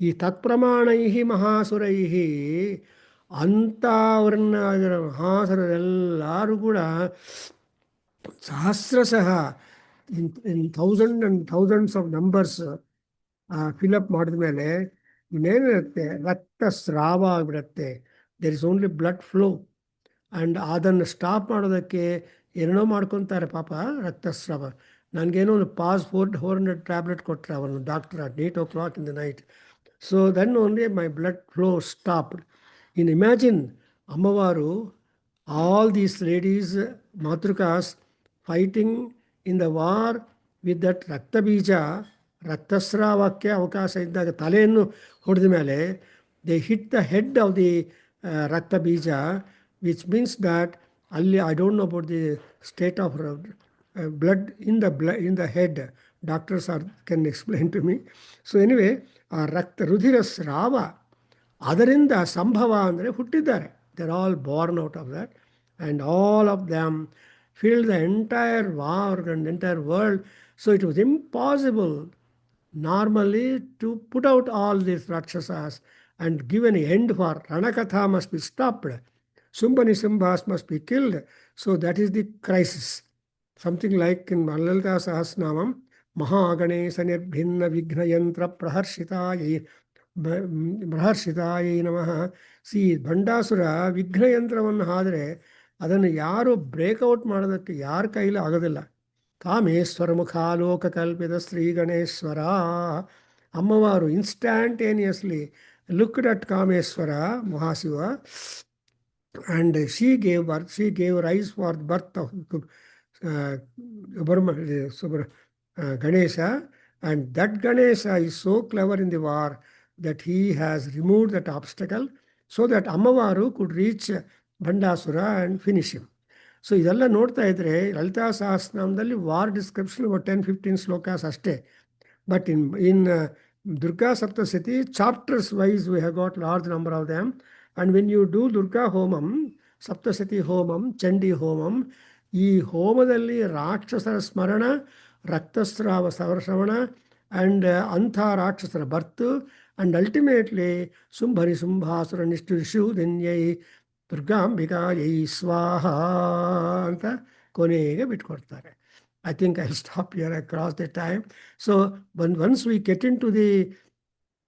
ಈ ತತ್ಪ್ರಮಾಣೈಹಿ ಮಹಾಸುರೈಹಿ ಅಂಥ ಅವ್ರನ್ನ ಮಹಾಸುರರೆಲ್ಲರೂ ಕೂಡ ಸಹಸ್ರಶಃ in thousand and thousands of numbers fill up ಮಾಡಿದ ಮೇಲೆ ಇನ್ನೇನಿರುತ್ತೆ, ರಕ್ತಸ್ರಾವ ಆಗಿಬಿಡತ್ತೆ. There is only blood flow. And ಅದನ್ನು ಸ್ಟಾಪ್ ಮಾಡೋದಕ್ಕೆ ಏನೇನೋ ಮಾಡ್ಕೊತಾರೆ ಪಾಪ ರಕ್ತಸ್ರಾವ. ನನಗೇನೋ ಒಂದು ಪಾಸ್ 400 ಟ್ಯಾಬ್ಲೆಟ್ ಕೊಟ್ಟರೆ ಅವನು doctor at 8 o'clock in the night. So then only my blood flow stopped. In imagine ಅಮ್ಮವಾರು, all these ladies, Matrukas, fighting in the war with that Raktabija, ರಕ್ತಸ್ರಾವಕ್ಕೆ ಅವಕಾಶ ಇದ್ದಾಗ ತಲೆಯನ್ನು ಹೊಡೆದ ಮೇಲೆ they hit the head of the Raktabija, which means that ಅಲ್ಲಿ I don't know about the state of blood in the head. Doctors can explain to me. So anyway, ಆ ರುಧಿರ ಸ್ರಾವ ಅದರಿಂದ ಸಂಭವ ಅಂದರೆ ಹುಟ್ಟಿದ್ದಾರೆ. they're all born out of that, and all of them filled the entire war and entire world. So it was impossible normally to put out all these Rakshasas and give an end for Ranakatha must be stopped. Sumbani Simbhas must be killed. So that is the crisis. Something like in Lalita Sahasnamam, Mahaganesha Nirbhinna Vignayantra Praharshitaye Namaha. See, Bandasura ವಿಘ್ನಯಂತ್ರವನ್ನು ಆದರೆ ಅದನ್ನು ಯಾರು breakout ಮಾಡೋದಕ್ಕೆ ಯಾರ ಕೈಲಿ ಆಗೋದಿಲ್ಲ. ಕಾಮೇಶ್ವರ ಮುಖಾಲೋಕ ಕಲ್ಪಿತ Shri Ganeshwara. Ammavaru instantaneously looked at Kameshwara Mahashiva, and she gave rise for the birth of Ganesha, and that Ganesha is so clever in the war that he has removed that obstacle so that Ammavaru could reach Bandasura and finish him. So ಇದೆಲ್ಲ ನೋಡ್ತಾ ಇದ್ರೆ ಲಲಿತಾ ಸಹಸ್ರನಾಮದಲ್ಲಿ war description 10-15 shlokas ಅಷ್ಟೇ. But in Durga Saptashati chapters wise we have got large number of them. And when you do Durga Homam, Saptasati Homam, Chandi Homam, ಈ ಹೋಮದಲ್ಲಿ ರಾಕ್ಷಸರ ಸ್ಮರಣ, ರಕ್ತಸ್ರಾವ ಶ್ರವಣ, and ಅಂಥ ರಾಕ್ಷಸರ ಬರ್ತು, ಆ್ಯಂಡ್ ಅಲ್ಟಿಮೇಟ್ಲಿ ಶುಂಭರಿ ಶುಂಭಾಸುರ ನಿಷ್ಠುಷು ಧನ್ಯೈ ದುರ್ಗಾಂಬಿಕಾಯೈ ಸ್ವಾಹ ಅಂತ ಕೊನೆಗೆ ಬಿಟ್ಕೊಡ್ತಾರೆ. I think I'll stop here across the time. So once we get into the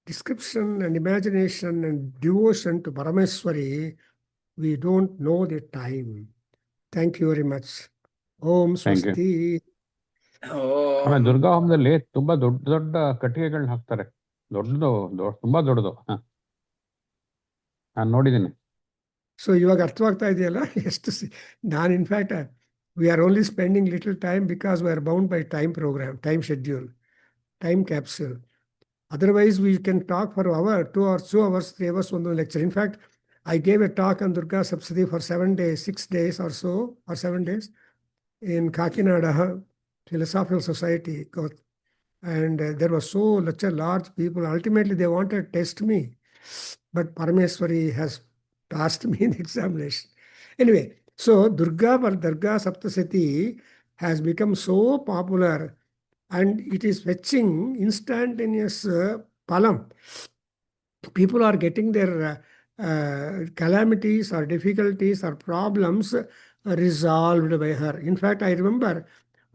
description and imagination and devotion to Parameswari, we don't know the time. Thank you very much. Om Swasti. ಆಮೇಲೆ ದುರ್ಗಾ ಹೋಮದಲ್ಲಿ ತುಂಬಾ ದೊಡ್ಡ ದೊಡ್ಡ ಕಟ್ಟಿಗೆಗಳನ್ನ ಹಾಕ್ತಾರೆ. ತುಂಬಾ ದೊಡ್ಡದು. ನಾನು ನೋಡಿದ್ದೀನಿ. So ಇವಾಗ ಅರ್ಥವಾಗ್ತಾ ಇದೆಯಲ್ಲ ಎಷ್ಟು ನಾನು in fact we are only spending little time because we are bound by time program, time schedule, time capsule. Otherwise, we can talk for an hour, 2 hours, 2 hours, 3 hours on the lecture. In fact, I gave a talk on Durga Saptati for 7 days, 6 days or so, or 7 days in Kakinada Philosophical Society. And there was such a large people. Ultimately, they wanted to test me. But Parameswari has passed me in the examination. Anyway, so Durga Saptasati has become so popular, and it is fetching instantaneous palam. People are getting their calamities or difficulties or problems resolved by her. In fact, I remember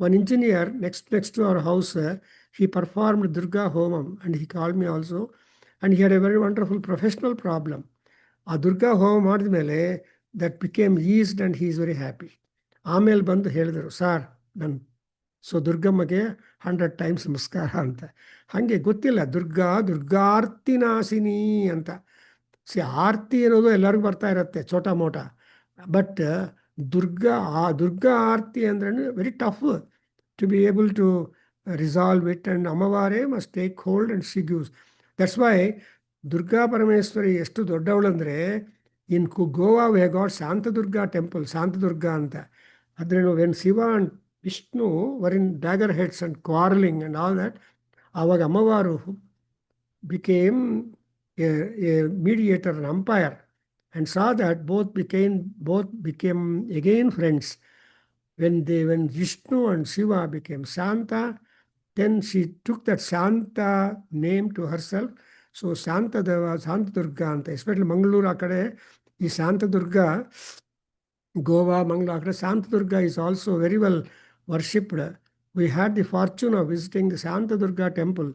one engineer next to our house, he performed Durga Homam, and he called me also, and he had a very wonderful professional problem. ಆ ದುರ್ಗಾ ಹೋಮ ಮಾಡಿದ ಮೇಲೆ that became eased and he is very happy. ಆಮೇಲೆ ಬಂದು ಹೇಳಿದರು, sir ದುರ್ಗಮ್ಮಗೆ 100 times ನಮಸ್ಕಾರ ಅಂತ. ಹಾಗೆ ಗೊತ್ತಿಲ್ಲ, ದುರ್ಗಾರ್ತಿ ನಾಸಿನಿ ಅಂತ. ಆರ್ತಿ ಅನ್ನೋದು ಎಲ್ಲರಿಗೂ ಬರ್ತಾ ಇರುತ್ತೆ ಚೋಟ ಮೋಟ, ಬಟ್ ದುರ್ಗಾ ಆರ್ತಿ ಅಂದ್ರೆ very tough to be able to resolve it, and ಅಮ್ಮವಾರೇ must take hold and she gives. That's why Durga Parameshwari ಎಷ್ಟು ದೊಡ್ಡವಳಂದರೆ, in Goa we have got Shantadurga temple, Shantadurga ಅಂತ. ಆದರೆ when Shiva and Vishnu were in dagger heads and quarrelling and all that, ಆವಾಗ Ammavaru became a mediator, an umpire, and saw that both became again friends. when Vishnu and Shiva became Shanta, then she took that Shanta name to herself. So Shanta Deva, Shanta Durga anta, especially Mangalore akade, ಈ Shanta Durga, Goa, Mangalore akade, Shanta Durga is also very well worshipped. We had the fortune of visiting the Shanta Durga temple.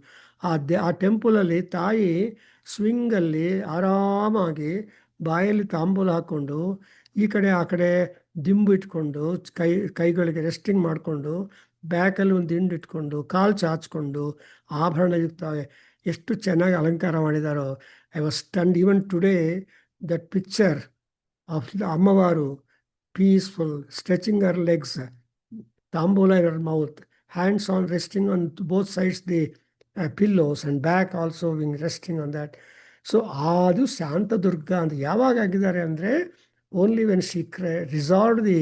ಆ temple ಅಲ್ಲಿ ತಾಯಿ swing ಅಲ್ಲಿ ಆರಾಮಾಗಿ ಬಾಯಲ್ಲಿ ತಾಂಬೂಲ ಹಾಕೊಂಡು ಈ ಕಡೆ ಆ ಕಡೆ ದಿಂಬು ಇಟ್ಕೊಂಡು ಕೈಗಳಿಗೆ ರೆಸ್ಟಿಂಗ್ ಮಾಡಿಕೊಂಡು ಬ್ಯಾಕಲ್ಲಿ ಒಂದು ದಿಂಡು ಇಟ್ಕೊಂಡು ಕಾಲು ಚಾಚ್ಕೊಂಡು ಆಭರಣಯುಕ್ತ ಎಷ್ಟು ಚೆನ್ನಾಗಿ ಅಲಂಕಾರ ಮಾಡಿದಾರೋ. I was stunned even today that picture of Ammavaru peaceful stretching her legs, ತಾಂಬೂಲ in her mouth, hands on resting on both sides the pillows and back also being resting on that. So ಅದು ಶಾಂತ ದುರ್ಗಾ ಅಂತ ಯಾವಾಗ ಆಗಿದ್ದಾರೆ ಅಂದರೆ only when she resolve the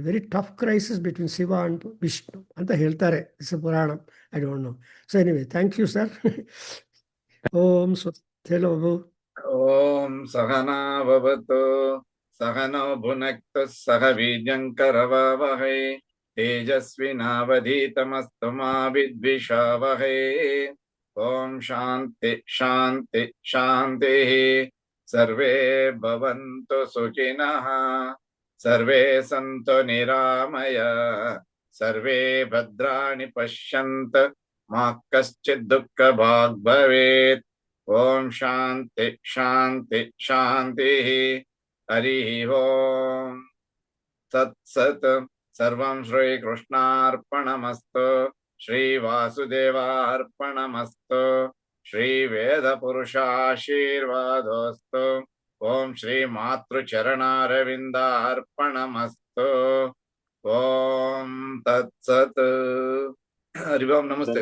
very tough crisis between Shiva and Vishnu ಅಂತ ಹೇಳ್ತಾರೆ. It's a ಪುರಾಣ, I don't know. So anyway, thank you sir. ಓಂ ಸ್ವಸ್ತಿಲೋ ಓಂ ಸಹನಾ ಭವತು ಸಹನೋ ಭುನಕ್ತು ಸಹ ವೀರ್ಯಂಕರವಾವಹೈ ತೇಜಸ್ವಿನಾವಧೀತಮಸ್ತು ಮಾ ವಿದ್ವಿಷಾವಹೈ. ಓಂ ಶಾಂತಿ ಶಾಂತಿ ಶಾಂತಿ. ಸರ್ವೇ ಭವಂತು ಸುಖಿನಃ, ಸರ್ವೇ ಸಂತು ನಿರಾಮಯ, ಸರ್ವೇ ಭದ್ರಾಣಿ ಪಶ್ಯಂತು ಮಾ ಕಶ್ಚಿತ್ ದುಃಖ ಭಾಗ್ ಭವೇತ್. ಓಂ ಶಾಂತಿ ಶಾಂತಿ ಶಾಂತಿ. ಹರಿ ಓಂ ತತ್ಸತ್. ಸರ್ವಂ ಶ್ರೀ ಕೃಷ್ಣಾರ್ಪಣಮಸ್ತು, ಶ್ರೀ ವಾಸುದೇವಾರ್ಪಣಮಸ್ತು, ಶ್ರೀ ವೇದ ಪುರುಷಾಶೀರ್ವಾದೋಸ್ತು. ಓಂ ಶ್ರೀ ಮಾತೃಚರಣಾರವಿಂದಾರ್ಪಣಮಸ್ತು. ಓಂ ತತ್ಸತ್. ಹರಿ ಓಂ. ನಮಸ್ತೆ.